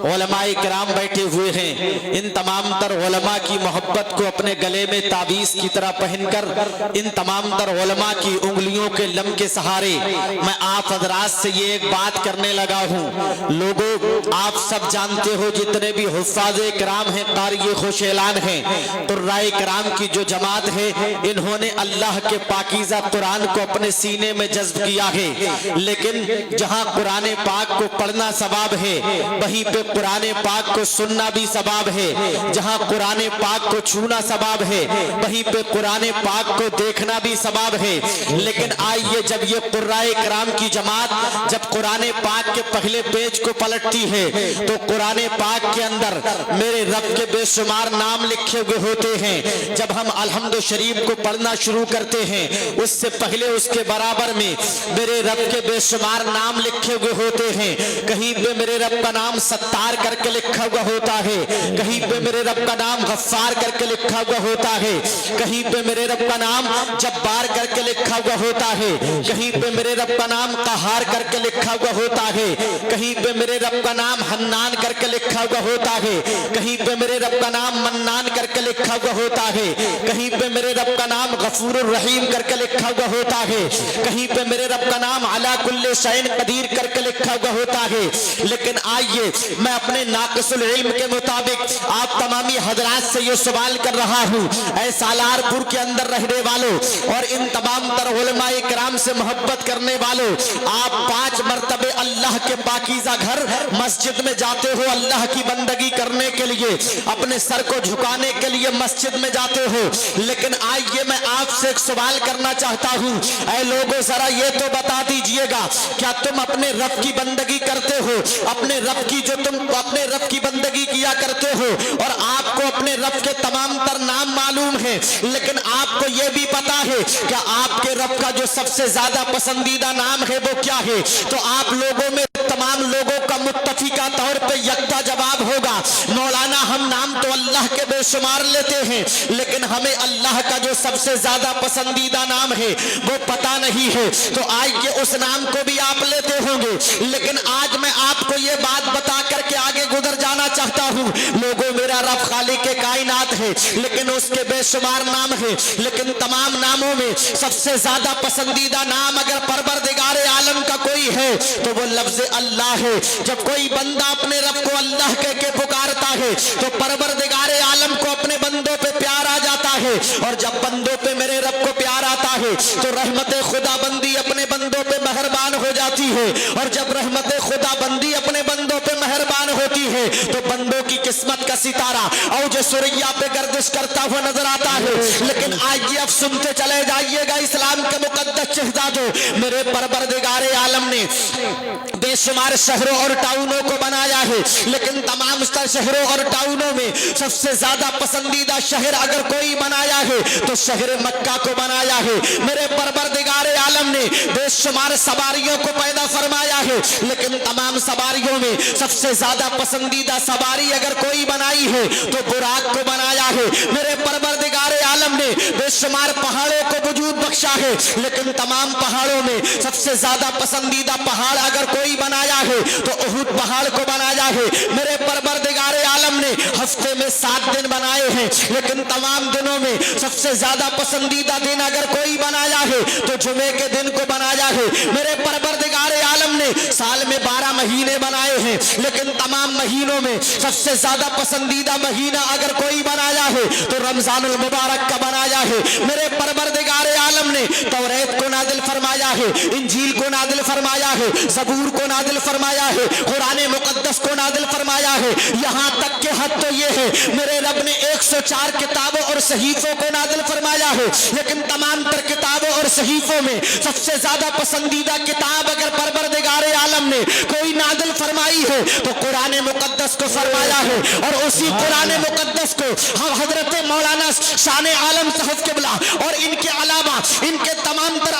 उलमाए किराम बैठे हुए हैं, इन तमाम तर उलमा की मोहब्बत को अपने गले में ताबीज की तरह पहनकर, इन तमाम तर उलमा की उंगलियों के लम के सहारे मैं आप हजरात से ये एक बात करने लगा हूँ। लोगों, आप सब जानते हो जितने भी हुफ्फाज़े किराम हैं, क़ारी खुशेलान हैं, कुर्राए किराम की जो जमात है, इन्होंने अल्लाह के पाकीज़ा कुरान को अपने सीने में जज्ब किया है। लेकिन जहाँ कुरान पाक को पढ़ना सवाब है, वहीं पे कुरान पाक को सुनना भी सवाब है। जहाँ कुरान पाक को छूना सवाब है, वहीं पे कुरान पाक को देखना भी सवाब है। लेकिन आइए, जब ये कुर्राए किराम की जमात जब कुरान पाक के पहले पेज को पलटती है, तो कुरान पाक के अंदर मेरे रब के बेशुमार नाम लिखे हुए होते हैं। जब हम अलहम्द शरीफ को पढ़ना शुरू करते हैं, उससे पहले उसके बराबर में मेरे रब के बेशुमार नाम लिखे हुए होते हैं। कहीं पे मेरे रब का नाम सत्तार करके लिखा हुआ होता है, कहीं पे मेरे रब का नाम गफ्फार करके लिखा हुआ होता है, कहीं पे मेरे रब का नाम जब्बार करके लिखा हुआ होता है, कहीं पे मेरे रब का नाम कहार करके लिखा हुआ होता है, कहीं पे मेरे रब का नाम हन्नान करके लिखा हुआ होता है, कहीं पे मेरे रब का नाम मन्नान करके लिखा हुआ होता है, कहीं पे मेरे रब का नाम गफूरुर रहीम करके लिखा हुआ होता है, कहीं पे मेरे रब का नाम अला कुल्ले शैन कदीर करके लिखा हुआ होता है। लेकिन आइए, मैं अपने नाक़िसुल इल्म के मुताबिक आप तमामी हजरात से ये सवाल कर रहा हूँ, ऐ सालारपुर के अंदर रहने वालों और इन तमाम तर उलमाए किराम से मोहब्बत करने वालों, आप 5 मरतबे अल्लाह के पाकीज़ा घर मस्जिद में जाते हो अल्लाह की बंदगी करने के लिए, अपने सर को झुकाने के लिए मस्जिद में जाते हो। लेकिन आइए, मैं आपसे एक सवाल करना चाहता हूँ, ऐ लोगों, जरा ये तो बता दीजिएगा, क्या तुम अपने रब की बंदगी करते हो? अपने रब की जो तुम अपने रब की बंदगी किया करते हो, और आपको अपने रब के तमाम तर नाम मालूम है, लेकिन आपको ये भी पता है क्या आपके रब का जो सबसे ज्यादा पसंदीदा नाम है वो क्या है? तो आप लोगों में तमाम लोगों का मुत्तफिका तौर पे यकता जवाब होगा, मौलाना, हम नाम तो अल्लाह के बेशुमार लेते हैं, लेकिन हमें अल्लाह का जो सबसे ज्यादा पसंदीदा नाम है वो पता नहीं है। तो आइए, उस नाम को भी आप लेते होंगे, लेकिन आज मैं आपको ये बात बता करके आगे गुजर जाना चाहता हूँ। लोगों, मेरा रब खालिक के कायनात है, लेकिन उसके बेशुमार नाम है, लेकिन तमाम नामों में सबसे ज्यादा पसंदीदा नाम अगर परवरदिगारे आलम का कोई है तो वो लफ्ज अल्लाह है। जब कोई बंदा अपने रब को अल्लाह कह के पुकारता है तो परवरदिगारे आलम को अपने बंदों पे प्यार आ जाता है, और जब बंदों पे मेरे रब को प्यार आता है तो रहमत खुदा बंदी अपने बंदों पे मेहरबान हो जाती है, और जब रहमत खुदा बंदी अपने बंदों पे मेहरबान होती है तो बंदों की किस्मत मकसद का सितारा और जो सुरैया पे गर्दिश करता हुआ नजर आता है। लेकिन आइए अब सुनते चले जाइएगा इस्लाम के मुकद्दस शहजादों, मेरे परवरदिगारे आलम ने बेशुमार शहरों और टाउनों को बनाया है, लेकिन तमाम शहरों और टाउनों में सबसे ज्यादा पसंदीदा शहर अगर कोई बनाया है तो शहर मक्का को बनाया है। मेरे परवरदिगारे आलम ने बेशुमार सवारियों को पैदा फरमाया है, लेकिन तमाम सवारियों में सबसे ज्यादा पसंदीदा सवारी अगर कोई बनाई है तो बुराक को बनाया है। मेरे परवरदिगारे आलम ने बेशुमार पहाड़ों को वजूद बख्शा है, लेकिन तमाम पहाड़ों में सबसे ज्यादा पसंदीदा पहाड़ अगर कोई बनाया है तो उहुद पहाड़ को बनाया है। मेरे परवरदिगारे आलम ने हफ्ते में 7 दिन बनाए हैं, लेकिन तमाम दिनों में सबसे ज्यादा पसंदीदा दिन अगर कोई बनाया है तो जुमे के दिन को बनाया है। मेरे परवरदिगारे आलम ने साल में 12 महीने बनाए हैं, लेकिन तमाम महीनों में सबसे ज्यादा पसंदीदा महीना अगर कोई बनाया है तो रमजानुल मुबारक का बनाया है। मेरे परवरदिगारे आलम ने तौरात को नादिल फरमाया है, इंजील को नादिल फरमाया है, ज़बूर को नादिल फरमाया है, कुरान मुकद्दस को नादिल फरमाया है। यहाँ तक के हद तो ये है मेरे रब ने 104 किताबों और सहीफों को नादिल फरमाया है, लेकिन तमाम तर किताबों और सहीफों में सबसे ज्यादा पसंदीदा किताब अगर परवरदिगारे आलम ने कोई नादिल फरमाई है तो कुरान मुकद्दस को फरमाया है। और उसी कुरान मुकद्दस को हम हजरत मौलाना शान आलम साहब क़िबला और इनके अलावा इनके तमाम तर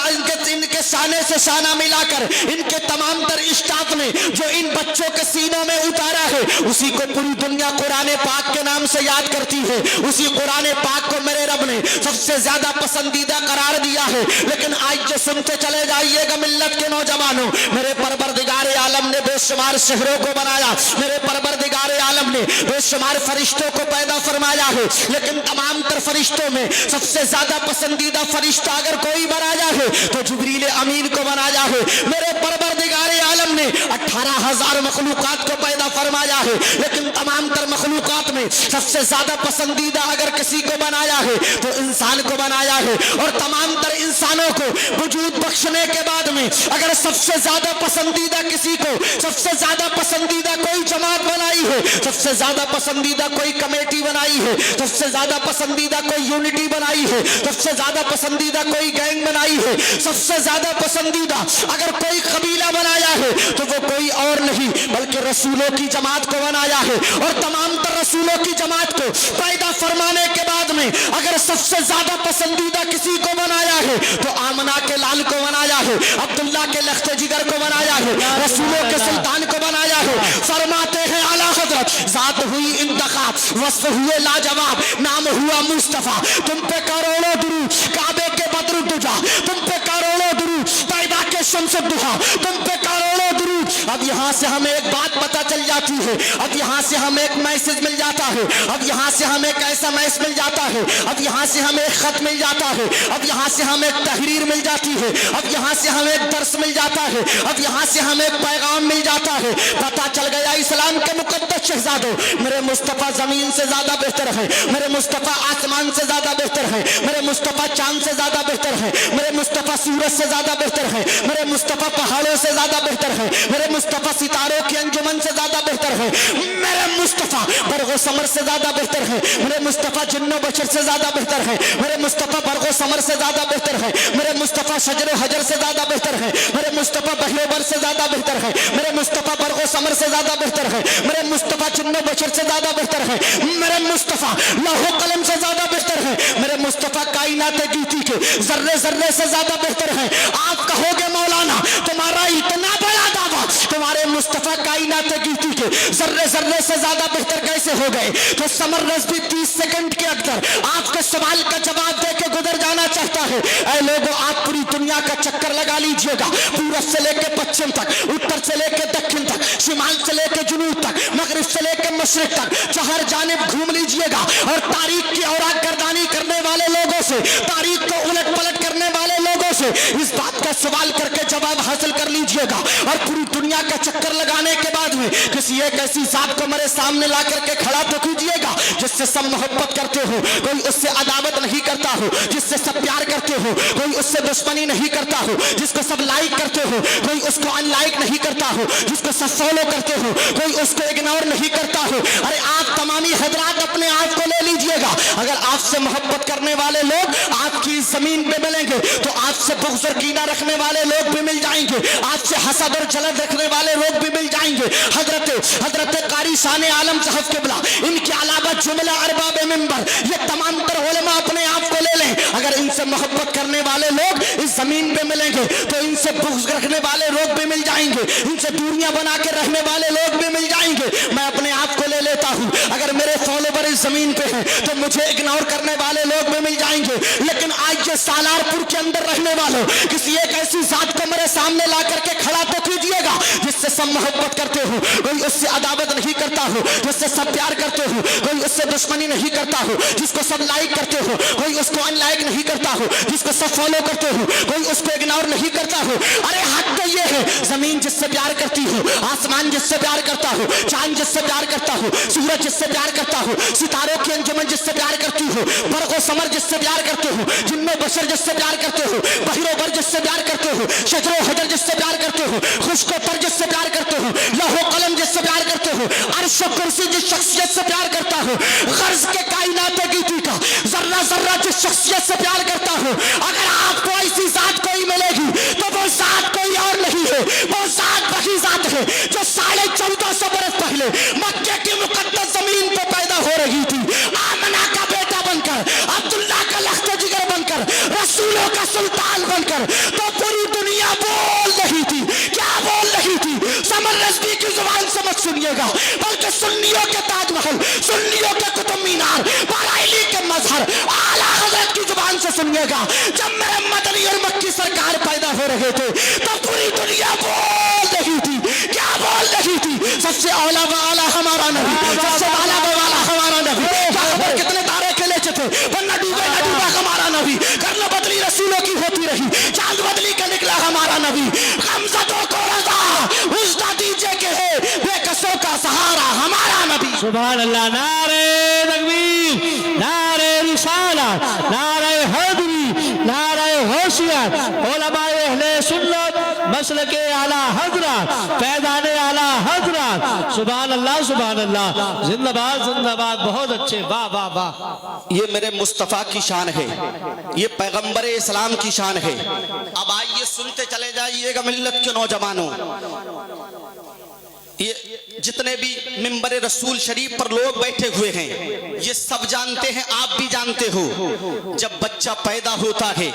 इनके शाने से शाना मिलाकर इनके तमाम तर स्टाफ ने जो इन बच्चों के सीनों में उतारा है उसी को पूरी दुनिया कुरान पाक के नाम से याद करती है। उसी कुरान पाक को मेरे रब ने सबसे ज्यादा पसंदीदा करार दिया है। लेकिन आज जो सुनते चले जाइएगा मिल्लत के नौजवानों, मेरे परवरदिगारे आलम ने बेशुमार शहरों को बनाया, मेरे परवरदिगारे आलम ने बेशुमार फरिश्तों को पैदा फरमाया है, लेकिन तमाम तर फरिश्तों में सबसे ज्यादा पसंदीदा फरिश्ता अगर कोई बनाया है तो जिब्रील अमीन को बनाया है। मेरे परवरदिगारे आलम ने 18,000 मखलूकात को पैदा फरमाया है, लेकिन तमाम तर मखलूकात में सबसे ज्यादा पसंदीदा अगर किसी को बनाया है तो इंसान को बनाया है। और तमाम तर इंसानों को वजूद बख्शने के बाद में अगर सबसे ज्यादा पसंदीदा किसी को सबसे ज्यादा पसंदीदा कोई जमात बनाई है, सबसे ज्यादा पसंदीदा कोई कमेटी बनाई है, सबसे ज्यादा पसंदीदा कोई यूनिटी बनाई है, सबसे ज्यादा पसंदीदा कोई गैंग बनाई है, सबसे ज्यादा पसंदीदा अगर कोई कबीला बनाया है तो वो कोई और नहीं बल्कि रसूलों की जमात को बनाया है। और तमाम तर रसूलों की जमात को पैदा फरमाने के बाद में अगर सबसे ज्यादा पसंदीदा किसी को बनाया है तो आमना के लाल को बनाया है, अब्दुल्ला के लख्त जिगर को बनाया है, रसूलों के सुल्तान को बनाया है। फरमाते हैं आला हजरत जात हुई इंतखाब, वस्फ हुए लाजवाब, नाम हुआ मुस्तफा, तुम पे करोड़ों दुरूद, काबे के बद्र दुजा, तुम पे करोड़ों दुरूद, तैबा के शम्स दुहा, तुम पे करोड़ों दुरूद। अब यहाँ से हमें एक बात पता चल जाती है, अब यहाँ से हमें एक मैसेज मिल जाता है, अब यहाँ से हमें एक ऐसा मैसेज मिल जाता है, अब यहाँ से हमें एक खत मिल जाता है, अब यहाँ से हमें एक तहरीर मिल जाती है, अब यहाँ से हमें एक दर्स मिल जाता है, अब यहाँ से हमें एक पैगाम मिल जाता है। पता चल गया इस्लाम के मुकद्दस शहजादों, मेरे मुस्तफा जमीन से ज्यादा बेहतर है, मेरे मुस्तफा आसमान से ज्यादा बेहतर है, मेरे मुस्तफा चांद से ज्यादा बेहतर है, मेरे मुस्तफा सूरज से ज्यादा बेहतर है, मेरे मुस्तफा पहाड़ों से ज्यादा बेहतर है, मेरे मुस्तफा सितारों की अंजुमन से ज्यादा बेहतर है, मेरे मुस्तफा बरगो समर से ज्यादा बेहतर है, मेरे मुस्तफा जिन्नो बशर से ज्यादा बेहतर है, मेरे मुस्तफा बरगो समर से ज्यादा बेहतर है, मेरे मुस्तफा शजर हजर से ज्यादा बेहतर है, मेरे मुस्तफा बहरोबर से ज्यादा बेहतर है, मेरे मुस्तफा बरगो समर से ज्यादा बेहतर है, मेरे मुस्तफा जिन्नो बशर से ज्यादा बेहतर है, मेरे मुस्तफा लौह कलम से ज्यादा बेहतर है, मेरे मुस्तफा कायनात गीती के जर्रे जर्रे से ज्यादा बेहतर है। आप कहोगे मौलाना तुम्हारा इतना बड़ा दावा तुम्हारे मुस्तफा कायनात गीती के जर्रे जर्रे से ज्यादा बेहतर कैसे हो गए? तो समर रज़वी 30 सेकंड के अंदर आपके सवाल का जवाब देके गुजर जाना चाहता है। ऐ लोगों, आप पूरी दुनिया का चक्कर लगा लीजिएगा, पूरब से लेके पश्चिम तक, उत्तर से लेके दक्षिण तक, शिमाल से लेके जुनूब तक, मगरिब से लेके मशरिक तक, चार जानिब घूम लीजिएगा और तारीख की औरात गर्दानी करने वाले लोगों से, तारीख को उलट पलट करने वाले लोगों से इस बात का सवाल करके जवाब जवाब हासिल कर लीजिएगा। और पूरी दुनिया का चक्कर लगाने के बाद में किसी एक ऐसी जात को मेरे सामने ला करके खड़ा तो कीजिएगा जिससे सब मोहब्बत करते हो, कोई उससे अदावत नहीं करता हो, जिससे सब प्यार करते हो, कोई उससे दुश्मनी नहीं करता हो, जिसको सब लाइक करते हो, कोई उसको अनलाइक नहीं करता हो, जिसको सब फॉलो करते हो, कोई उसको इग्नोर नहीं करता हो। अरे आप तमामी हजरात अपने आप को ले लीजिएगा। अगर आपसे मोहब्बत करने वाले लोग आपकी जमीन पे मिलेंगे तो आपसे बुग़्ज़ और कीना रखने वाले लोग भी मिल जाएंगे, आपसे हसद और जलन रखने वाले लोग भी मिल जाएंगे। हजरत कारी शान आलम साहब क़िबला, इनके अलावा जुमला अरबाब मिंबर, ये तमाम तर उलमा अपने आप को ले लें। अगर इनसे मोहब्बत करने वाले लोग इस जमीन पे मिलेंगे तो इनसे बुग़्ज़ रखने वाले लोग भी मिल जाएंगे, इनसे दूरियां बना के रहने वाले लोग भी मिल जाएंगे। मैं अपने आप को ले लेता हूँ, अगर मेरे फॉलोवर इस जमीन पे हैं तो मुझे इग्नोर करने वाले लोग भी मिल जाएंगे। लेकिन आज ये सालारपुर के अंदर रहने वालों, किसी एक ऐसी जात को मेरे सामने ला करके खड़ा तो कीजिएगा जिससे सब मोहब्बत करते हो, कोई उससे अदावत नहीं करता हो, जिससे सब प्यार करते हो, कोई उससे दुश्मनी नहीं करता हो, जिसको सब लाइक करते हो, कोई उसको अनलाइक नहीं करता हो, जिसको सब फॉलो करते हो, कोई उसको इग्नोर नहीं करता हो। अरे हद तो ये है, जमीन जिससे प्यार करती हो, आसमान जिससे प्यार करता हो, चांद जिससे प्यार करता हो, सूरज जिससे प्यार करता हो, सितारों की अंजुमन जिससे प्यार करती हो, बरक़ो समर जिससे प्यार करते हो, जिन्नो बशर जिससे प्यार करते हो, बहिरो बर जिससे प्यार करते हो, शजरो हजर जिससे प्यार करते हो, खुश्को तर जिससे प्यार करते हो, लौहो कलम जिससे प्यार करते हो, अर्श और कुर्सी जिस शख्सियत से प्यार करता हो, गर्ज के कायनात की का जर्रा जर्रा जिस शख्सियत से प्यार करता हो, अगर आपको ऐसी जात कोई मिलेगी तो वो जात कोई और नहीं है, वो जात वही जात है जो 1450 बरस पहले मक्के की मुकद्दस जमीन पे पैदा हो रही थी, आमना का बेटा बनकर, अब्दुल्ला का लख्त जिगर बनकर, रसूलों का सुल्तान बनकर। तो पूरी दुनिया बोल रही थी, क्या बोल रही थी? समर रज़वी की जुबान से मत सुनिएगा, बल्कि सुन्नियों के ताजमहल, सुन्नियों के कुतुब मीनार, बरेली के मजहर, आला हज़रत की जुबान से सुनिएगा। जब मेरे मदनी और मक्की सरकार पैदा हो रहे थे तो पूरी दुनिया बोल रही थी, क्या बोल रही थी? सबसे औला व आला हमारा नबी, सबसे आला व आला हमारा नबी। क्या खबर कितने तारे खिले थे, वरना डूबे न डूबा हमारा नबी। करना बदली रसूलों की होती रही, चांद बदली का निकला हमारा नबी। गमज़दों को रज़ा उज़्दा दीजिए के है बेकसों का सहारा हमारा नबी। सुभान अल्लाह। नारे तकबीर, नारे रिसालत, नारे हैदरी, नारे होशियत, उलमाए अहले सुन्नत, मसलके आला हज़रत, फैज़ाने आला हज़रत। सुभान अल्लाह, सुभान अल्लाह, जिंदाबाद जिंदाबाद। बहुत अच्छे, वाह वाह वाह। ये मेरे मुस्तफ़ा की शान है, ये पैगंबर इस्लाम की शान है। अब आइए सुनते चले जाइएगा मिल्लत के नौजवानों, ये जितने भी मिंबर रसूल शरीफ पर लोग बैठे हुए हैं ये सब जानते हैं, आप भी जानते हो। जब बच्चा पैदा होता है,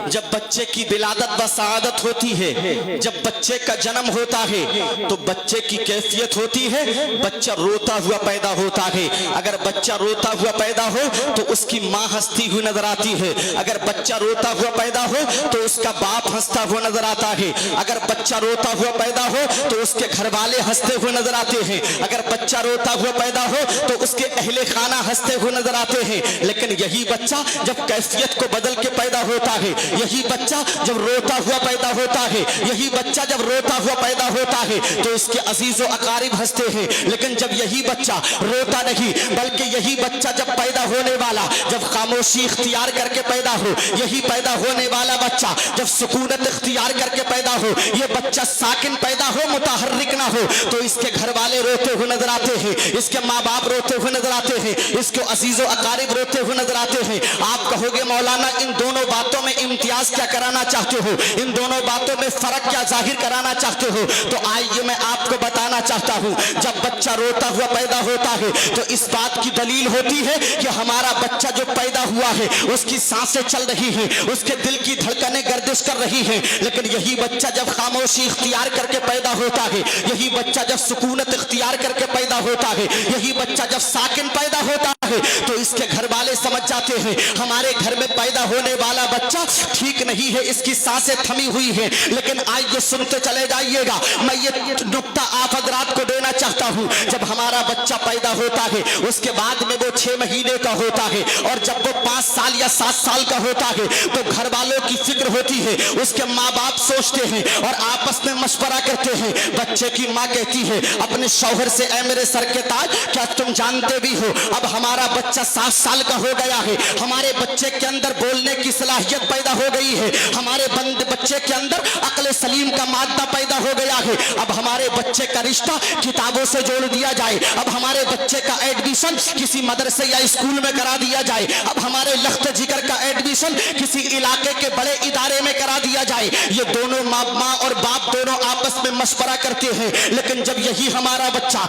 जब बच्चे की विलादत व सआदत होती है, जब बच्चे का जन्म होता है तो बच्चे की कैफियत होती है, बच्चा रोता हुआ पैदा होता है। अगर बच्चा रोता हुआ पैदा हो तो उसकी माँ हंसती हुई नजर आती है, अगर बच्चा रोता हुआ पैदा हो तो उसका बाप हंसता हुआ नजर आता है, अगर बच्चा रोता हुआ पैदा हो तो उसके घर वाले हंसते हुए नजर आते हैं, अगर बच्चा रोता हुआ पैदा हो तो उसके अहले खाना हंसते हुए नजर आते हैं। लेकिन यही बच्चा जब कैफियत को बदल के पैदा होता है, यही बच्चा जब रोता हुआ पैदा होता है, यही बच्चा जब रोता हुआ पैदा होता है तो इसके अजीज व अकारिब हंसते हैं। लेकिन जब यही बच्चा रोता नहीं, बल्कि यही बच्चा जब पैदा होने वाला जब खामोशी इख्तियार करके पैदा हो, यही पैदा होने वाला बच्चा जब सुकूनत इख्तियार करके पैदा हो, ये बच्चा साकिन पैदा हो, मुतहर्रिक ना हो, तो इसके घर वाले रोते हुए नजर आते हैं, इसके माँ बाप रोते हुए नजर आते हैं, इसके अजीज व अकारिब रोते हुए नजर आते हैं। आप कहोगे मौलाना इन दोनों बातों में इम्तियाज क्या कराना चाहते हो, इन दोनों बातों में फर्क क्या जाहिर कराना चाहते हो? तो आइए मैं आपको बताना चाहता हूँ। जब बच्चा रोता हुआ पैदा होता है तो इस बात की दलील होती है कि हमारा बच्चा जो पैदा हुआ है उसकी सांसें चल रही हैं, उसके दिल की धड़कनें गर्दिश कर रही हैं। लेकिन यही बच्चा जब खामोशी इख्तियार करके पैदा होता है, यही बच्चा जब सुकूनत इख्तियार करके पैदा होता है, यही बच्चा जब साकिन पैदा होता है तो इसके घर वाले समझ जाते हैं हमारे घर में पैदा होने वाला बच्चा ठीक नहीं है, इसकी सांसें थमी हुई हैं। लेकिन आइए सुनते चले जाइएगा, मैं ये नुक्ता आप हजरात को देना चाहता हूँ जब हमारा बच्चा पैदा होता है उसके बाद में वो 6 महीने का होता है और जब वो 5 साल या 7 साल का होता है तो घर वालों की फिक्र होती है, उसके माँ बाप सोचते हैं और आपस में मशवरा करते हैं। बच्चे की माँ कहती है अपने शौहर से, ऐ मेरे सर के ताज, क्या तुम जानते भी हो अब हमारा बच्चा 7 साल का हो गया है, हमारे बच्चे के अंदर बोलने की सलाहियत पैदा हो गई है, हमारे बच्चे के अंदर अक्ल सलीम का मादा पैदा हो गया है, अब हमारे बच्चे का रिश्ता किताबों से जोड़ दिया जाए, अब हमारे बच्चे का एडमिशन किसी मदरसे या स्कूल में करा दिया जाए, अब हमारे लख्त जिगर का एडमिशन किसी इलाके के बड़े इदारे में करा दिया जाए। ये दोनों माँ और बाप दोनों आपस में मशवरा करते हैं। लेकिन जब यही हमारा बच्चा,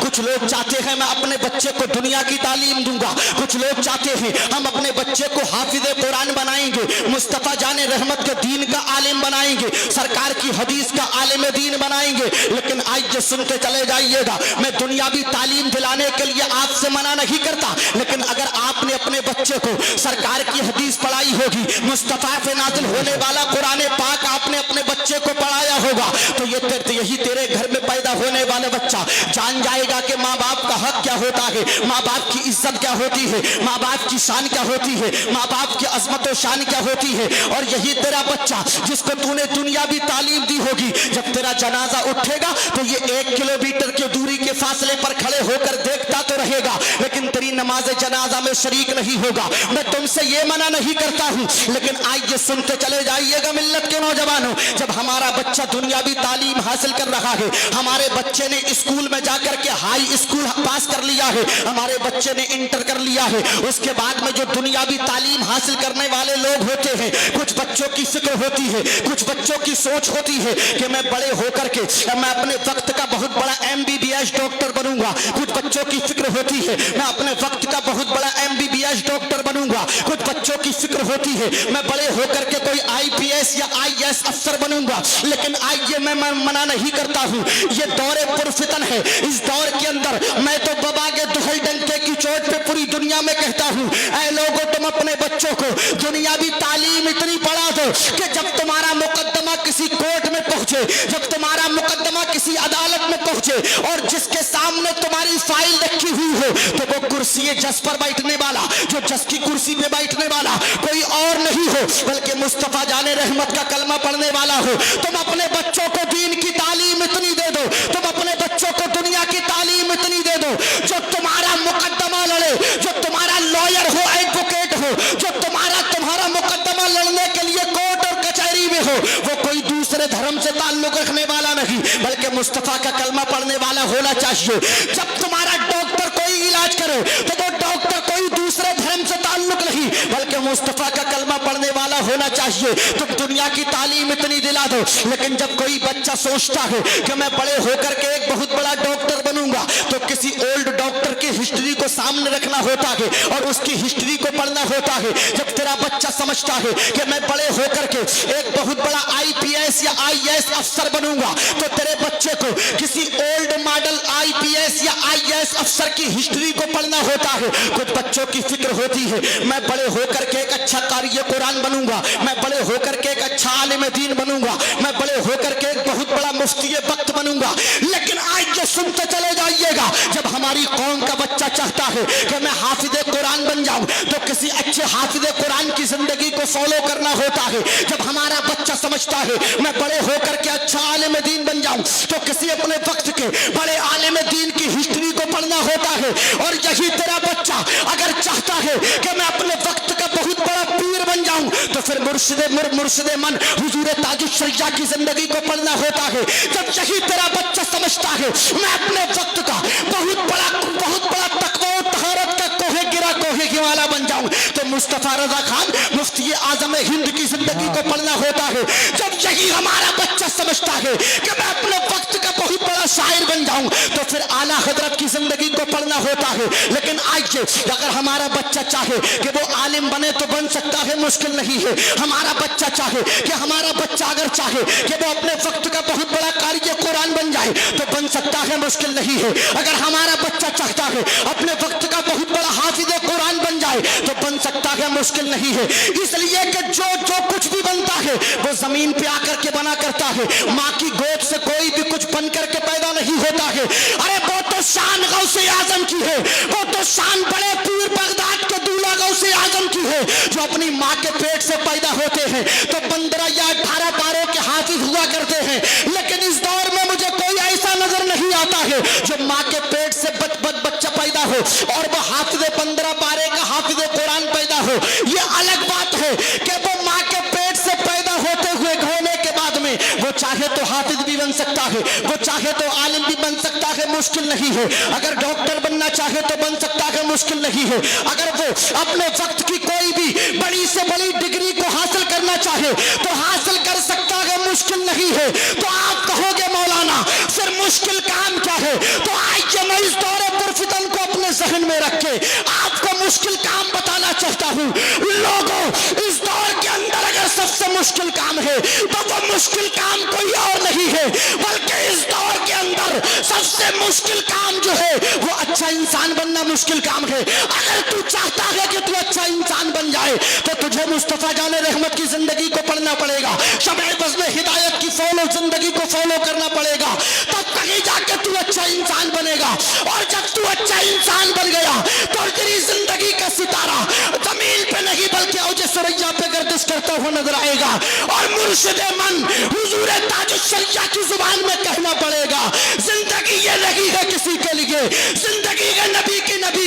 कुछ लोग चाहते हैं मैं अपने बच्चे को दुनिया की तालीम दूंगा, कुछ लोग चाहते हैं हम अपने बच्चे को हाफिज़े कुरान बनाएंगे, मुस्तफा जाने रहमत के दीन का आलिम बनाएंगे, सरकार की हदीस का आलिम दीन बनाएंगे। लेकिन आज जो सुनते चले जाइएगा, मैं दुनियावी तालीम दिलाने के लिए आपसे मना नहीं करता, लेकिन अगर आपने अपने बच्चे को सरकार की हदीस पढ़ाई होगी, मुस्तफा से नाजिल होने वाला कुरान पाक आपने अपने बच्चे को पढ़ाया होगा, तो यही तेरे घर में पैदा होने वाला बच्चा जान जाएगा कि माँ बाप का हक क्या होता है, माँ बाप की इज्जत क्या होती है, माँ बाप की शान क्या होती है, माँ बाप की अजमत और शान क्या होती है। और यही तेरा बच्चा जिसको तूने दुनियावी तालीम दी होगी, जब तेरा जनाजा उठेगा तो ये 1 किलोमीटर की दूरी के फासले पर खड़े होकर देखता तो रहेगा, लेकिन तेरी नमाज जनाजा में शरीक नहीं होगा। मैं तुमसे ये मना नहीं करता हूँ, लेकिन आज ये सुनते चले जाइएगा मिल्लत के नौजवानों, जब हमारा बच्चा दुनियावी तालीम हासिल कर रहा है, हमारे बच्चे ने स्कूल में जाकर के हाई स्कूल पास कर लिया है, हमारे बच्चे ने इंटर कर लिया है, उसके बाद में जो दुनियावी तालीम हासिल करने वाले लोग होते हैं, कुछ बच्चों की फिक्र होती है, कुछ बच्चों की सोच होती है कि मैं बड़े होकर के मैं अपने वक्त का बहुत बड़ा MBBS डॉक्टर बनूंगा, कुछ बच्चों की फिक्र होती है मैं अपने वक्त का बहुत बड़ा MBBS डॉक्टर बनूंगा, कुछ बच्चों की फिक्र होती है मैं बड़े होकर के कोई IPS या IAS अफसर बनूंगा। लेकिन आज ये मैं मना नहीं करता हूँ, ये दौरे पुरफितन है, इस दौर के अंदर मैं तो बाबा के दुहल डंके की चोट पे पूरी दुनिया में कहता हूँ, ऐ लोगों तुम अपने बच्चों को दुनियावी तालीम इतनी पढ़ा दो कि जब तुम्हारा मुकदमा किसी कोर्ट में पहुंचे, जब तुम्हारा मुकदमा किसी अदालत में पहुंचे और जिसके सामने तुम्हारी फाइल रखी हुई हो, तो वो कुर्सी जज पर बैठने वाला, जो जज की कुर्सी पे बैठने वाला कोई और नहीं हो बल्कि मुस्तफा जाने रहमत का कलमा पढ़ने वाला हो। तुम अपने बच्चों को दीन की तालीम इतनी दे दो, तुम अपने बच्चों को दुनिया की तालीम इतनी दे दो, जो तुम्हारा मुकदमा लड़े, जो तुम्हारा लॉयर हो, एडवोकेट हो, जो तुम्हारा मुकदमा लड़ने के लिए कोर्ट और कचहरी में हो, वो कोई दूसरे धर्म से ताल्लुक रखने वाला नहीं बल्कि मुस्तफा का कलमा पढ़ने वाला होना चाहिए। जब तुम्हारा डॉक्टर कोई इलाज करे तो वो डॉक्टर कोई दूसरे धर्म से ताल्लुक नहीं बल्कि मुस्तफा का कलमा पढ़ने वाला होना चाहिए। तुम दुनिया की तालीम इतनी दिला दो, लेकिन जब कोई बच्चा सोचता है कि मैं बड़े होकर के एक बहुत बड़ा डॉक्टर बनूंगा, तो किसी ओल्ड डॉक्टर की हिस्ट्री को सामने रखना होता है और उसकी हिस्ट्री को पढ़ना होता है। जब तेरा बच्चा समझता है कि मैं बड़े होकर के एक बहुत बड़ा IPS या IAS अफसर बनूंगा, तो तेरे बच्चे को किसी ओल्ड मॉडल IPS या IAS अफसर की हिस्ट्री को पढ़ना होता है। कुछ बच्चों की फिक्र होती है मैं बड़े होकर के एक अच्छा कारी कुरान बनूंगा, मैं बड़े होकर के एक अच्छा आलिम दीन बनूंगा, मैं बड़े होकर के एक बहुत बड़ा मुफ्ती वक्त बनूंगा। लेकिन आज जो सुनते चले जाइएगा, जब हमारी कौम का बच्चा चाहता है कि मैं हाफिज़े कुरान बन जाऊं, तो किसी अच्छे हाफिज़े कुरान की जिंदगी को फॉलो करना होता है। जब हमारा बच्चा समझता है मैं बड़े होकर के अच्छा आलिम दीन बन जाऊं, तो किसी अपने वक्त के बड़े आलिम दीन की हिस्ट्री को पढ़ना होता है। और यही तेरा बच्चा अगर चाहता है कि मैं अपने वक्त का बहुत बड़ा पीर बन जाऊं, तो फिर मुर्शिद मन हुजूर ताजुश शरिया की जिंदगी को पढ़ना होता है। जब यही तेरा बच्चा समझता है मैं अपने वक्त का बहुत बड़ा तकवा और तहारत का कोहे हिमाला बन जाऊं, तो मुस्तफा रजा खान मुफ्ती आजम हिंद की जिंदगी को पढ़ना होता है। जब यही हमारा बच्चा समझता है कि मैं अपने वक्त का बहुत बड़ा शायर बन जाऊं, तो फिर आला हजरत की जिंदगी को पढ़ना होता है। लेकिन आज अगर हमारा बच्चा चाहे कि वो आलिम बने तो बन सकता है, मुश्किल नहीं है। हमारा बच्चा चाहे कि हमारा बच्चा अगर चाहे कि वो अपने वक्त का बहुत बड़ा कारी कुरान बन जाए तो बन सकता है, मुश्किल नहीं है। अगर हमारा बच्चा चाहता है अपने वक्त का کا بہت بڑا حافظ قرآن بن جائے تو بن سکتا ہے، مشکل نہیں ہے، اس لیے کہ جو کچھ بھی بنتا ہے وہ زمین پہ آ کر کے بنا کرتا ہے، ماں کی گود سے کوئی بھی کچھ بن کر کے پیدا نہیں ہوتا ہے۔ ارے وہ تو شان غوث اعظم کی ہے، وہ تو شان بڑے پیر بغداد کے دولہ غوث اعظم کی ہے، جو اپنی ماں کے پیٹ سے پیدا ہوتے ہیں تو 15 یا 18 پاروں کے حافظ ہوا کرتے ہیں، لیکن اس دور میں مجھے کوئی ایسا نظر نہیں آتا ہے جو ماں کے پیٹ سے بچہ پیدا ہو اور وہ حافظ 15 پارے کا حافظ قرآن پیدا ہو۔ یہ الگ بات ہے کہ وہ ماں کے پیٹ سے پیدا ہوتے ہوئے ہونے کے بعد میں وہ چاہے تو حافظ بھی بن سکتا ہے، وہ چاہے تو عالم بھی بن سکتا ہے، مشکل نہیں ہے، اگر ڈاکٹر بننا چاہے تو بن سکتا ہے، مشکل نہیں ہے، اگر وہ اپنے وقت کی کوئی بھی بڑی سے بڑی ڈگری کو حاصل کرنا چاہے تو حاصل کر سکتا ہے، مشکل نہیں ہے۔ تو آپ کہو گے مولانا پھر مشکل کام کیا ہے؟ تو آئیے میں اس دور پرفتن کو اپنے ذہن میں رکھ کے آپ کو مشکل کام بتانا چاہتا ہوں۔ لوگوں، اس دور کے اندر اگر سب سے مشکل کام ہے تو وہ مشکل کام کوئی اور نہیں ہے، بلکہ اس دور کے اندر سب سے مشکل کام جو ہے وہ اچھا انسان بننا مشکل کام ہے۔ اگر تو چاہتا ہے کہ تو اچھا انسان بن جائے تو تجھے مصطفیٰ جان رحمت کی زندگی کو پڑھنا پڑے گا، شمع بزم ہدایت کی زندگی کو فالو کرنا پڑے گا، تب کہیں جا کے تو اچھا انسان بنے گا۔ اور جب تو اچھا انسان بن گیا تو تیری زندگی کا ستارہ زمین پہ نہیں بلکہ اوج ثریا پہ گردش کرتا ہوا نظر آئے گا، اور مرشد من حضور تاج الشریعہ کی زبان میں کہنا پڑے گا، زندگی یہ نہیں ہے کسی کے لیے، زندگی ہے نبی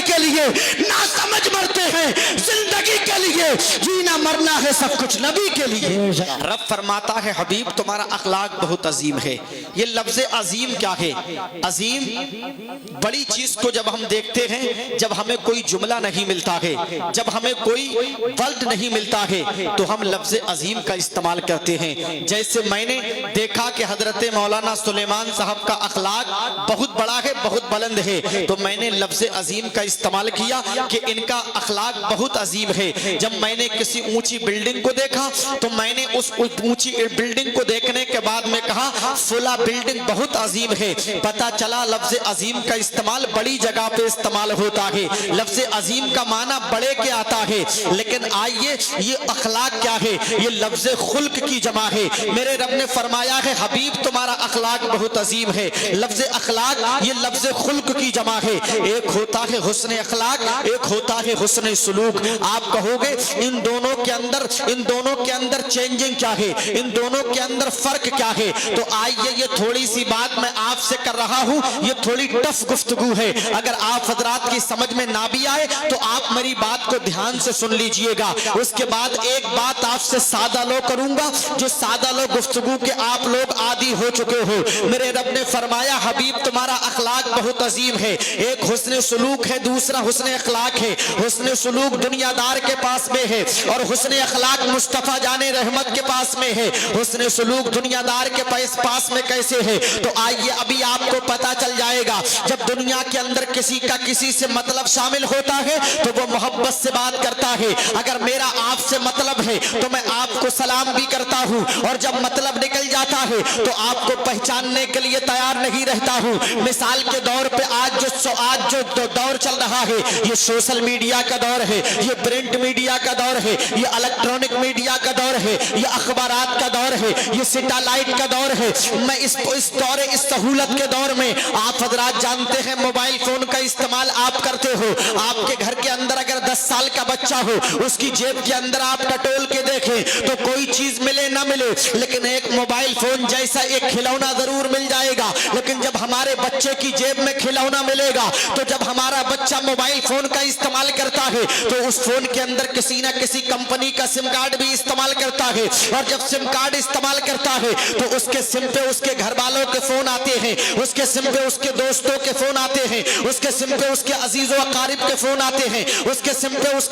کے لیے، نہ سمجھ مرتے ہیں زندگی کے لیے، جینا مرنا ہے سب کچھ نبی کے لیے۔ رب فرماتا ہے حبیب تمہارا اخلاق بہت عظیم ہے۔ یہ لفظ عظیم کیا ہے؟ عظیم بڑی چیز کو جب ہم دیکھتے ہیں، جب ہمیں کوئی جملہ نہیں ملتا ہے، جب ہمیں کوئی ورڈ نہیں ملتا ہے تو ہم لفظ عظیم کا استعمال کرتے ہیں۔ جیسے میں نے دیکھا کہ حضرت مولانا سلیمان صاحب کا اخلاق بہت بڑا ہے، بہت بلند ہے، تو میں نے لفظ عظیم کا استعمال کیا کہ ان کا اخلاق بہت عظیم ہے۔ جب میں نے کسی اونچی بلڈنگ کو دیکھا تو میں نے اس اونچی بلڈنگ کو دیکھنے کے بعد میں کہا فلاں بلڈنگ بہت عظیم ہے، پتہ چلا لفظ عظیم کا استعمال بڑی جگہ پہ استعمال ہوتا ہے، لفظ عظیم کا معنی بڑے کے آتا ہے، لیکن آئیے یہ اخلاق کیا ہے؟ یہ لفظ خلق کی جمع ہے۔ میرے رب نے فرمایا ہے حبیب تمہارا اخلاق بہت عظیم ہے۔ لفظ اخلاق یہ لفظ خلق کی جمع ہے، ایک ہوتا ہے حسن اخلاق، ایک ہوتا ہے حسن سلوک۔ آپ کہو گے ان دونوں کے اندر چینجنگ کیا ہے، ان دونوں کے اندر فرق کیا ہے؟ تو آئیے یہ تھوڑی سی بات میں آپ سے کر رہا ہوں، یہ تھوڑی ٹف گفتگو ہے، اگر آپ حضرات کی سمجھ میں نہ بھی آئے تو آپ میری بات کو دھیان سے سن لیجئے گا۔ اس کے بعد ایک بات آپ سے سادہ لو کروں گا، جو سادہ لو گفتگو کے آپ لوگ عادی ہو چکے ہو۔ میرے رب نے فرمایا حبیب تمہارا اخلاق بہت عظیم ہے، ایک حسن سلوک ہے، دوسرا حسن اخلاق ہے۔ حسن سلوک دنیا دار کے پاس میں ہے اور حسن اخلاق مصطفیٰ جان رحمت کے پاس میں ہے۔ حسن سلوک دنیا دار کے پاس میں کیسے ہے؟ تو آئیے ابھی آپ کو پتا چل جائے گا۔ جب دنیا کے اندر کسی کا کسی سے مطلب شامل ہوتا ہے تو وہ محبت سے بات کرتا ہے۔ اگر میرا آپ سے مطلب ہے تو میں آپ کو سلام بھی کرتا ہوں، اور جب مطلب نکل جاتا ہے تو آپ کو پہچاننے کے لیے تیار نہیں رہتا ہوں۔ مثال کے دور پہ آج جو دور چل رہا ہے یہ سوشل میڈیا کا دور ہے، یہ پرنٹ میڈیا کا دور ہے، یہ الیکٹرانک میڈیا کا دور ہے، یہ اخبارات کا دور ہے، یہ سیٹلائٹ کا دور ہے۔ میں اس سہولت کے دور میں آپ حضرات جانتے ہیں موبائل فون کا استعمال آپ کرتے ہو۔ آپ کے گھر کے اندر اگر 10 سال کا بچہ ہو، اس کی جیب کے اندر آپ ٹٹول کے دیکھیں تو کوئی چیز ملے نہ ملے، لیکن ایک موبائل فون جیسا ایک کھلونا ضرور مل جائے گا۔ لیکن جب ہمارے بچے کی جیب میں کھلونا ملے گا تو جب ہمارا بچہ موبائل فون کا استعمال کرتا ہے تو اس فون کے اندر کسی نہ کسی کمپنی کا سم کارڈ بھی استعمال کرتا ہے، اور جب سم کارڈ استعمال کرتا ہے تو اس کے سم پہ اس کے گھر والوں کے فون آتے ہیں، اس کے سم پہ اس کے دوستوں کے فون آتے ہیں، اس کے سم پہ اس کے عزیز و اقارب کے فون آتے ہیں، اس کے سم پہ اس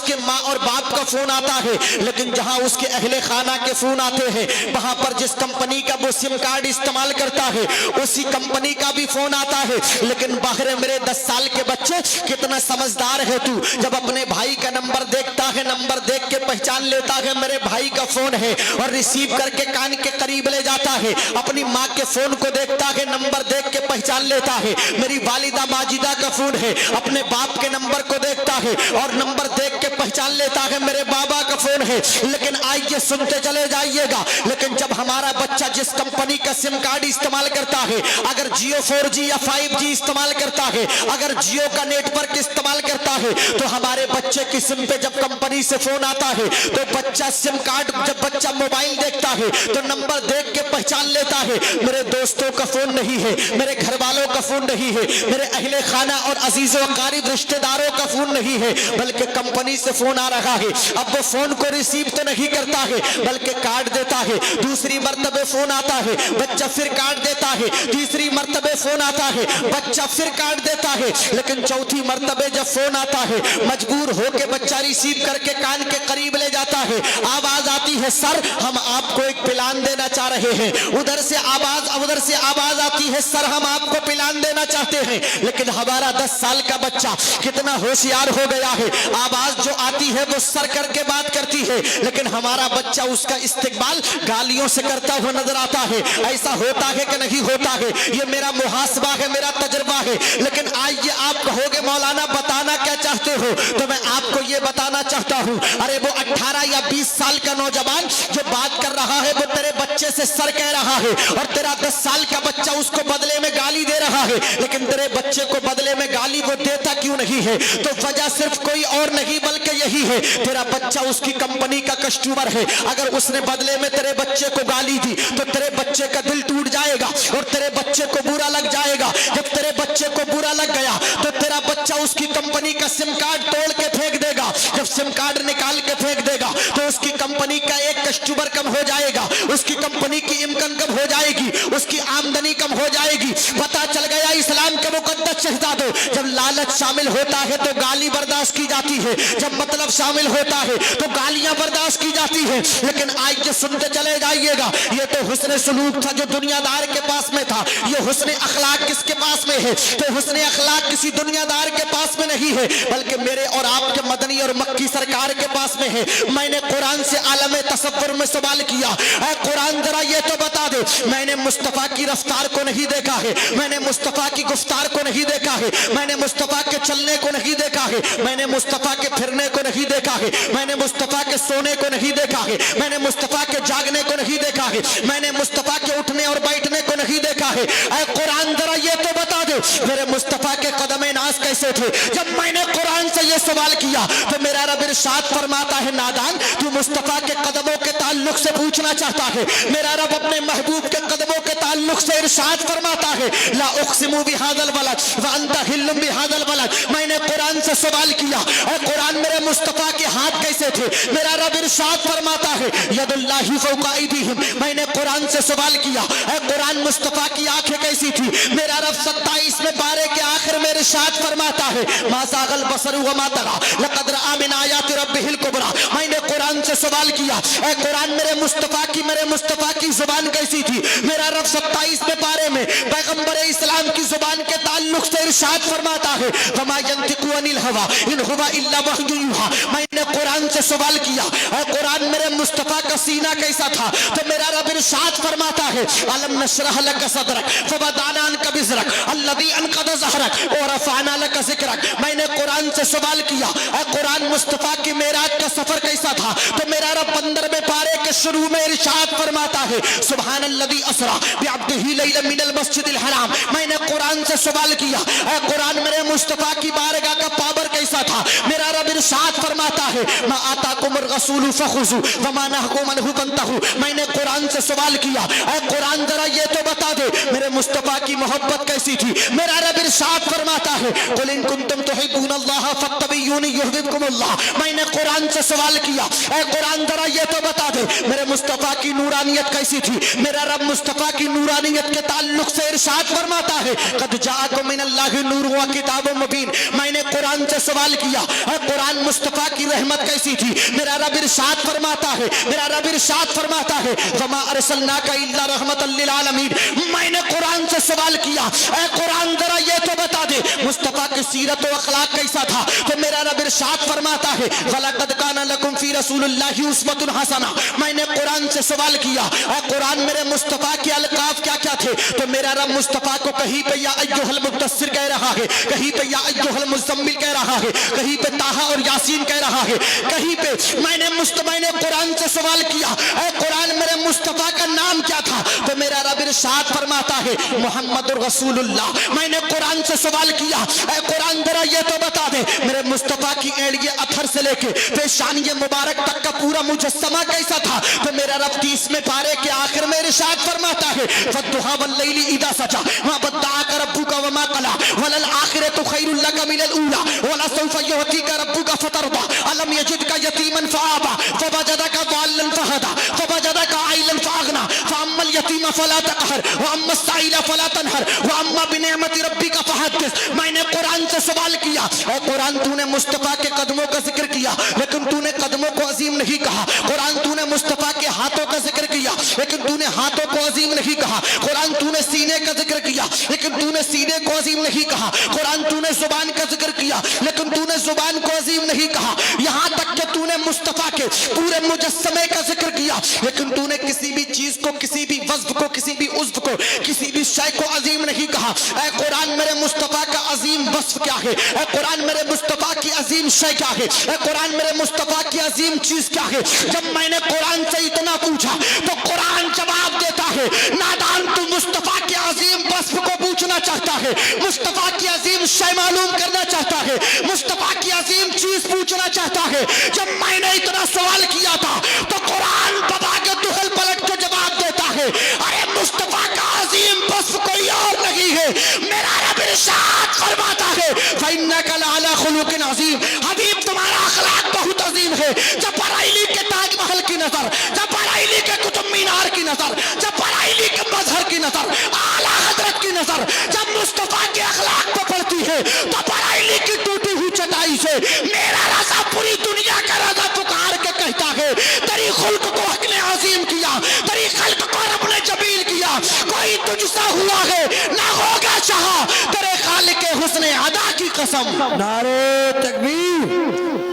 کے ماں اور باپ बाप का फोन आता है, लेकिन जहां उसके अहले खाना के फोन आते हैं, वहां पर जिस कंपनी का वो सिम कार्ड इस्तेमाल करता है उसी कंपनी का भी फोन आता है। लेकिन बाहर मेरे 10 साल के बच्चे, कितना समझदार है तू, जब अपने भाई का नंबर देखता है, नंबर देख के पहचान लेता है मेरे भाई का फोन है, और रिसीव करके कान के करीब ले जाता है। अपनी माँ के फोन को देखता है, नंबर देख के पहचान लेता है मेरी वालिदा माजिदा का फोन है, अपने बाप के नंबर को देखता है और नंबर देख के पहचान लेता है मेरे बाबा का फोन है। लेकिन आइए सुनते चले जाइएगा, लेकिन जब हमारा बच्चा जिस कंपनी का सिम कार्ड इस्तेमाल करता है, अगर जियो 4G या 5G इस्तेमाल करता है, अगर जियो का नेटवर्क इस्तेमाल करता है, तो हमारे बच्चे की सिम पे जब कंपनी से फोन आता है तो बच्चा सिम कार्ड, जब बच्चा मोबाइल देखता है तो नंबर देख के पहचान लेता है मेरे दोस्तों का फोन नहीं है, मेरे घर वालों का फोन नहीं है, मेरे अहले खाना और अजीजों अकारीब रिश्तेदारों का फोन नहीं है, बल्कि कंपनी से फोन आ रहा है। अब वो फोन को रिसीव तो नहीं करता है बल्कि कार्ड देता है। दूसरी मर्तबे फोन आता है, बच्चा फिर कार्ड देता है। तीसरी मर्तबे फोन आता है, बच्चा फिर कार्ड देता है। लेकिन चौथी मर्तबे जब फोन आता है, मजबूर होके बच्चा रिसीव करके कान के करीब ले जाता है। आवाज आती है, सर हम आपको एक प्लान देना चाह रहे हैं। उधर से आवाज आती है, सर हम आपको प्लान देना चाहते हैं। लेकिन हमारा 10 साल का बच्चा कितना होशियार हो गया है, आवाज जो आती है वो सर करके बात करती है, लेकिन हमारा बच्चा उसका इस्तेमाल गालियों से करता हुआ नजर आता है। ऐसा होता है कि नहीं होता है? ये मेरा मुहासबा है, मेरा तजुर्बा है। लेकिन आइए आप कहोगे मौलाना बताना क्या चाहते हो, तो मैं आपको ये बताना चाहता हूँ, अरे वो 18 या 20 साल का नौजवान जो बात कर रहा है वो तेरे बच्चे से सर कह रहा है, और तेरा 10 साल का बच्चा उसको बदले में गाली दे रहा है। लेकिन तेरे बच्चे को बदले में गाली वो देता क्यों नहीं है? तो वजह सिर्फ कोई और नहीं बल्कि यही है, तेरा बच्चा उसकी कंपनी का कस्टमर है। अगर उसने बदले में तेरे बच्चे को गाली दी तो तेरे बच्चे का दिल टूट जाएगा और तेरे बच्चे को बुरा लग जाएगा। जब तेरे बच्चे को बुरा लग गया तो तेरा बच्चा उसकी कंपनी का सिम कार्ड तोड़ के फेंक देगा। जब सिम कार्ड निकाल के फेंक देगा तो उसकी कंपनी का एक कस्टमर कम हो जाएगा, उसकी कंपनी की इनकम कम हो जाएगी, उसकी आमदनी कम हो जाएगी। पता चल गया इस्लाम के मुकद्दस शहजादों, जब लालच शामिल होता है तो गाली बर्दाश्त की जाती है, जब मतलब शामिल होता है तो गालियां बर्दाश्त की जाती है। लेकिन आज ये सुनते चले जाइएगा, ये तो हुस्न सलूक था जो दुनियादार के पास में था। ये हुस्न अखलाक किसके पास में है? तो हुस्न अखलाक किसी दुनियादार के पास में नहीं है, बल्कि मेरे और आपके मदनी और मक्की सरकार के पास में है। मैंने कुरान से आलम तसव्वुर में सवाल किया, ऐ कुरान जरा ये तो बता दे, मैंने मुस्तफा की रफ्तार को नहीं देखा है, मैंने मुस्तफा की गुफ्तार को नहीं देखा है, मैंने मुस्तफा के चलने को नहीं देखा है, मैंने मुस्तफा के फिरने को नहीं देखा है, मैंने मुस्तफा के सोने को नहीं देखा है, मैंने मुस्तफा के जागने को नहीं देखा है, मैंने मुस्तफा के उठने और बैठने को नहीं देखा है। ऐ कुरान जरा ये तो बता दे, मेरे मुस्तफा के कदम नाज कैसे थे? जब मैंने कुरान से ये सवाल किया तो मेरा रब इरशाद फरमाता है, नादान तू मुस्तफा के कदमों के ताल्लुक से पूछना चाहता है। मेरा रब अपने महबूब के कदमों के ताल्लुक से इरशाद फरमाता है, ला उक़सिमु बिहादल बलद व अंत हिल्लुम बिहादल बलद। मैंने कुरान से सवाल किया, ऐ कुरान मेरे मुस्तफा के हाथ कैसे थे? मेरा रब इरशाद फरमाता है, यदुल्लाहि फौका अयदीहिम। मैंने कुरान से सवाल किया, ऐ कुरान मुस्तफा की आंखें कैसी थी? मेरा रब 27वें पारे के आखिर में इरशाद फरमाता है, मा ज़ागल बसरु व मा तगा लक़द रआ मिन आयाति रब्बिहिल कुबरा। मैंने कुरान से सवाल किया, ऐ कुरान मेरे मुस्तफा की जुबान कैसी थी? मेरा रब 27वें पारे में पैगंबर इस्लाम की जुबान के ताल्लुक से इरशाद फरमाता है, वमा यंतिकु अनिल हवा इन हुवा इल्ला वह्यु यूहा। मैंने कुरान से सवाल किया, ऐ कुरान मेरे मुस्तफा का सीना कैसा था? तो मेरा रब इरशाद फरमाता है, अलम नशरह लक सदरक फवदाना अनका बिज़रक अल्लज़ी अनक़द ज़हरक व रफ़अना लक ज़िक्रक। मैंने कुरान से सवाल किया, ऐ कुरान मुस्तफा की मेराज का सफर कैसा था? तो मेरा रब 15वें पारे के शुरू में इरशाद फरमाता है, सुब्हानल्लज़ी असरा बिअब्दिही लैलन मिनल मस्जिदिल हराम। मैंने कुरान से सवाल किया, ऐ कुरान मेरे मुस्तफा की बारगाह का पावर कैसा था? मेरा रब इरशाद फरमाता है, मा आताकुमुर रसूलु फखुज़ू व मा नहकुम अन्हु फंतहू। मैंने कुरान से सवाल किया, ऐ कुरान जरा ये तो बता दे, मेरे मुस्तफा की मोहब्बत कैसी थी? मेरा रब इरशाद फरमाता है, कुल इन कुंतुम तुहिब्बूनल्लाह फत्तबिऊनी युहब्बुकुमुल्लाह। मैंने कुरान से सवाल किया, किया। ऐ कुरान जरा ये तो बता दे मेरे मुस्तफा की नूरानियत कैसी थी। मेरा रब मुस्तफा की नूरानियत के ताल्लुक से इरशाद फरमाता है कद जाअकुम मिनल्लाहि नूर व किताबुम मुबीन। मैंने कुरान से सवाल किया ऐ कुरान मुस्तफा की रहमत कैसी थी। मेरा रब इरशाद फरमाता है, मेरा रब इरशाद फरमाता है वमा अरसलनाका इल्ला रहमतल लिल आलमीन। मैंने कुरान से सवाल किया ऐ कुरान जरा ये तो बता दे मुस्तफा की सीरत व अखलाक कैसा था। तो मेरा रब इरशाद फरमाता है वलक़द काना लकुम फी रसूलिल्लाहि उस्वतुन हसना। मैंने कुरान से सवाल किया ऐ कुरान मेरे मुस्तफा के अलकाफ क्या क्या थे। तो मेरा रब मुस्तफा को कहीं पे या अय्युहल मुद्दस्सिर कह रहा है, कहीं पे या अय्युहल मुज़म्मिल कह रहा है, कहीं पे ताहा और यासीन कह रहा है, कहीं पे मैंने कुरान से सवाल किया ऐ कुरान मेरे मुस्तफा का नाम क्या था। तो मेरा रब इरशाद फरमाता है मुहम्मदुर रसूलुल्लाह। मैंने कुरान से सवाल किया ऐ कुरान जरा ये तो बता दे मेरे मुस्तफा की एड़िए अथर से लेके पेशानी मुबारक तक का पूरा मुजस्समा कैसा था। तो मेरा रब 30वें पारे के आखिर में इरशाद फरमाता है वद्दुहा वल्लैलि इज़ा सजा मा बद्दाअका रब्बुका वमा क़ला वलल आखिरतु खैरुल लका मिनल ऊला वला सौफा युअतीका रब्बुका फतरदा अलम यजिदका यतीमन फआबा फवजदका ज़ाल्लन फहदा फवजदका आइलन फअगना फअम्मल यतीम फला तक़हर वअम्मा साइला फला तनहर वअम्मा बिनिअमति रब्बिका फहद्दिस। मैंने कुरान से सवाल किया और कुरान तूने मुस्तफा के कदमों का जिक्र किया लेकिन तूने कदमों को अजीम नहीं कहा। कुरान तूने मुस्तफा के हाथों का जिक्र किया लेकिन तूने हाथों को अजीम नहीं कहा। कुरान तूने सीने का जिक्र किया लेकिन तूने सीने को अजीम नहीं कहा। कुरान तूने जुबान का जिक्र किया लेकिन तूने जुबान को अजीम नहीं कहा। यहाँ तक कि तूने मुस्तफा के पूरे मुजस्समे का जिक्र किया लेकिन तूने किसी भी चीज को, किसी भी वज़्फ़ को, किसी भी उज़्व को, किसी भी शय को अजीम नहीं कहा। ऐ कुरान मेरे मुस्तफा का अजीम वस्फ क्या है। ऐ कुरान मेरे मुस्तफा की अजीम शय क्या है। ऐ कुरान मेरे मुस्तफा की अजीम चीज क्या है। जब मैंने कुरान से इतना पूछा तो कुरान जवाब देता है नादान तू मुस्तफा के अजीम वस्फ को पूछना चाहता है, मुस्तफा की अजीम शय मालूम करना चाहता है, मुस्तफा की अजीम चीज पूछना चाहता है। जब मैंने इतना सवाल किया था तो कुरान बाबा के दुहल पलट के जवाब देता है अरे मुस्तफा का अजीम वस्फ कोई और नहीं है। मेरा रब इरशाद फरमाता है फइन्नका लअला खुलुकिन अजीम। हबीब तुम्हारा अखलाक बहुत अजीम है। जब बराइली के ताजमहल की नजर, जब बराइली के कुतुब मीनार की नजर, जब बराइली के मजहर की नजर, आला हजरत की नजर जब मुस्तफा के अखलाक पर पड़ती है तो बराइली की टूटी हुई चटाई से मेरा रज़ा पूरी दुनिया का रज़ा पुकार के कहता है तेरी खुल्क को हक ने अजीम किया, तेरी खल्क को रब ने जमील किया। कोई तुझसा हुआ है ना होगा चाहा तेरे खालिक के हुस्न अदा की कसम। नारे तकबीर,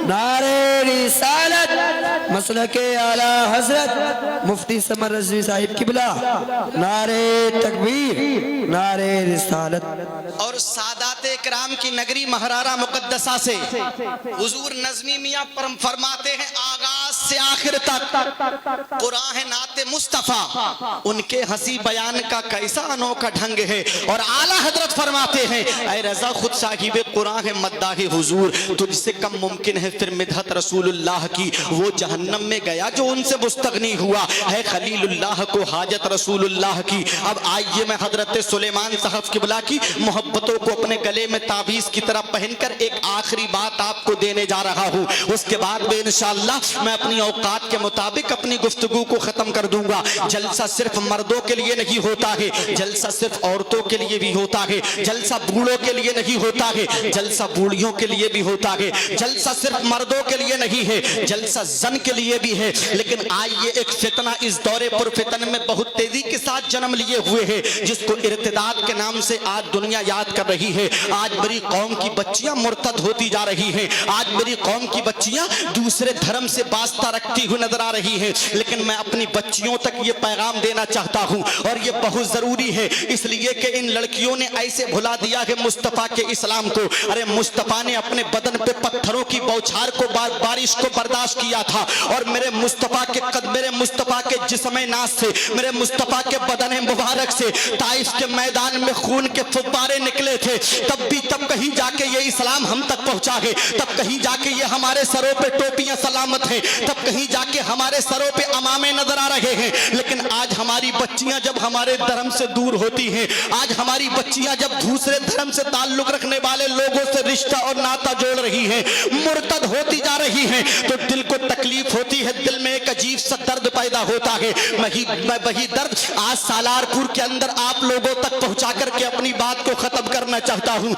नारे रिसालत, मसलके आला हजरत मुफ्ती समर रज़वी साहिब किबला। नारे तकबीर, नारे रिसालत। और सादात इकराम की नगरी महरारा मुकद्दसा से हुजूर नज़मी मियां फरमाते हैं आगाज से आखिर तक कुरान है नाते मुस्तफा उनके हंसी बयान का कैसा अनोखा ढंग है। और आला हजरत फरमाते हैं ऐ रजा खुद साहिब कुरान है मद्दाह हुजूर तुझसे कम मुमकिन है फिर मिदहत रसूलुल्लाह की। वो जहन्नम में गया जो उनसे मुस्तगनी हुआ है खलीलुल्लाह को हाजत रसूलुल्लाह की। अब आइए मैं हजरत सुलेमान साहब किबला की मोहब्बतों को अपने गले में ताबीज की तरह पहनकर एक आखिरी बात आपको देने जा रहा हूँ। उसके बाद में इंशाअल्लाह मैं अपनी औकात के मुताबिक अपनी गुफ्तगू को खत्म कर दूंगा। जलसा सिर्फ मर्दों के लिए नहीं होता है, जलसा सिर्फ औरतों के लिए भी होता है, जलसा बूढ़ों के लिए नहीं होता है, जलसा बूढ़ियों के लिए भी होता है, जलसा सिर्फ मर्दों के लिए नहीं है, जलसा जन के लिए भी है। लेकिन आइए एक फितना इस दौरे पर फितन में बहुत तेजी के साथ जन्म लिए हुए है जिसको इर्तिदाद के नाम से आज दुनिया याद कर रही है। आज मेरी कौम की बच्चियां मुर्तद होती जा रही हैं, आज मेरी कौम की बच्चियां दूसरे धर्म से वास्ता रखती हुई नजर आ रही हैं। लेकिन मैं अपनी बच्चियों तक ये पैगाम देना चाहता हूं और ये बहुत जरूरी है इसलिए कि इन लड़कियों ने ऐसे भुला दिया है मुस्तफा के इस्लाम को। अरे मुस्तफा ने अपने बदन पे पत्थरों की बौछार को बारिश को बर्दाश्त किया था और मेरे मुस्तफा के जिस्म नाज से, मेरे मुस्तफा के बदन मुबारक से ताइफ के मैदान में खून के फुब्बारे निकले थे। तब कहीं जाके ये इस्लाम हम तक पहुंचा है, तब कहीं जाके ये हमारे सरों पे टोपियां सलामत है, तब कहीं जाके हमारे सरों पे अमामे नजर आ रहे हैं, लेकिन आज हमारी बच्चियां जब हमारे धर्म से दूर होती हैं, आज हमारी बच्चियां जब दूसरे धर्म से ताल्लुक रखने वाले लोगों से रिश्ता और नाता जोड़ रही हैं, मुर्तद होती जा रही हैं, तो दिल को तकलीफ होती है, दिल में एक अजीब सा दर्द पैदा होता है। मैं वही दर्द आज सालारपुर के अंदर आप लोगों तक पहुंचा करके अपनी बात को खत्म करना चाहता हूं।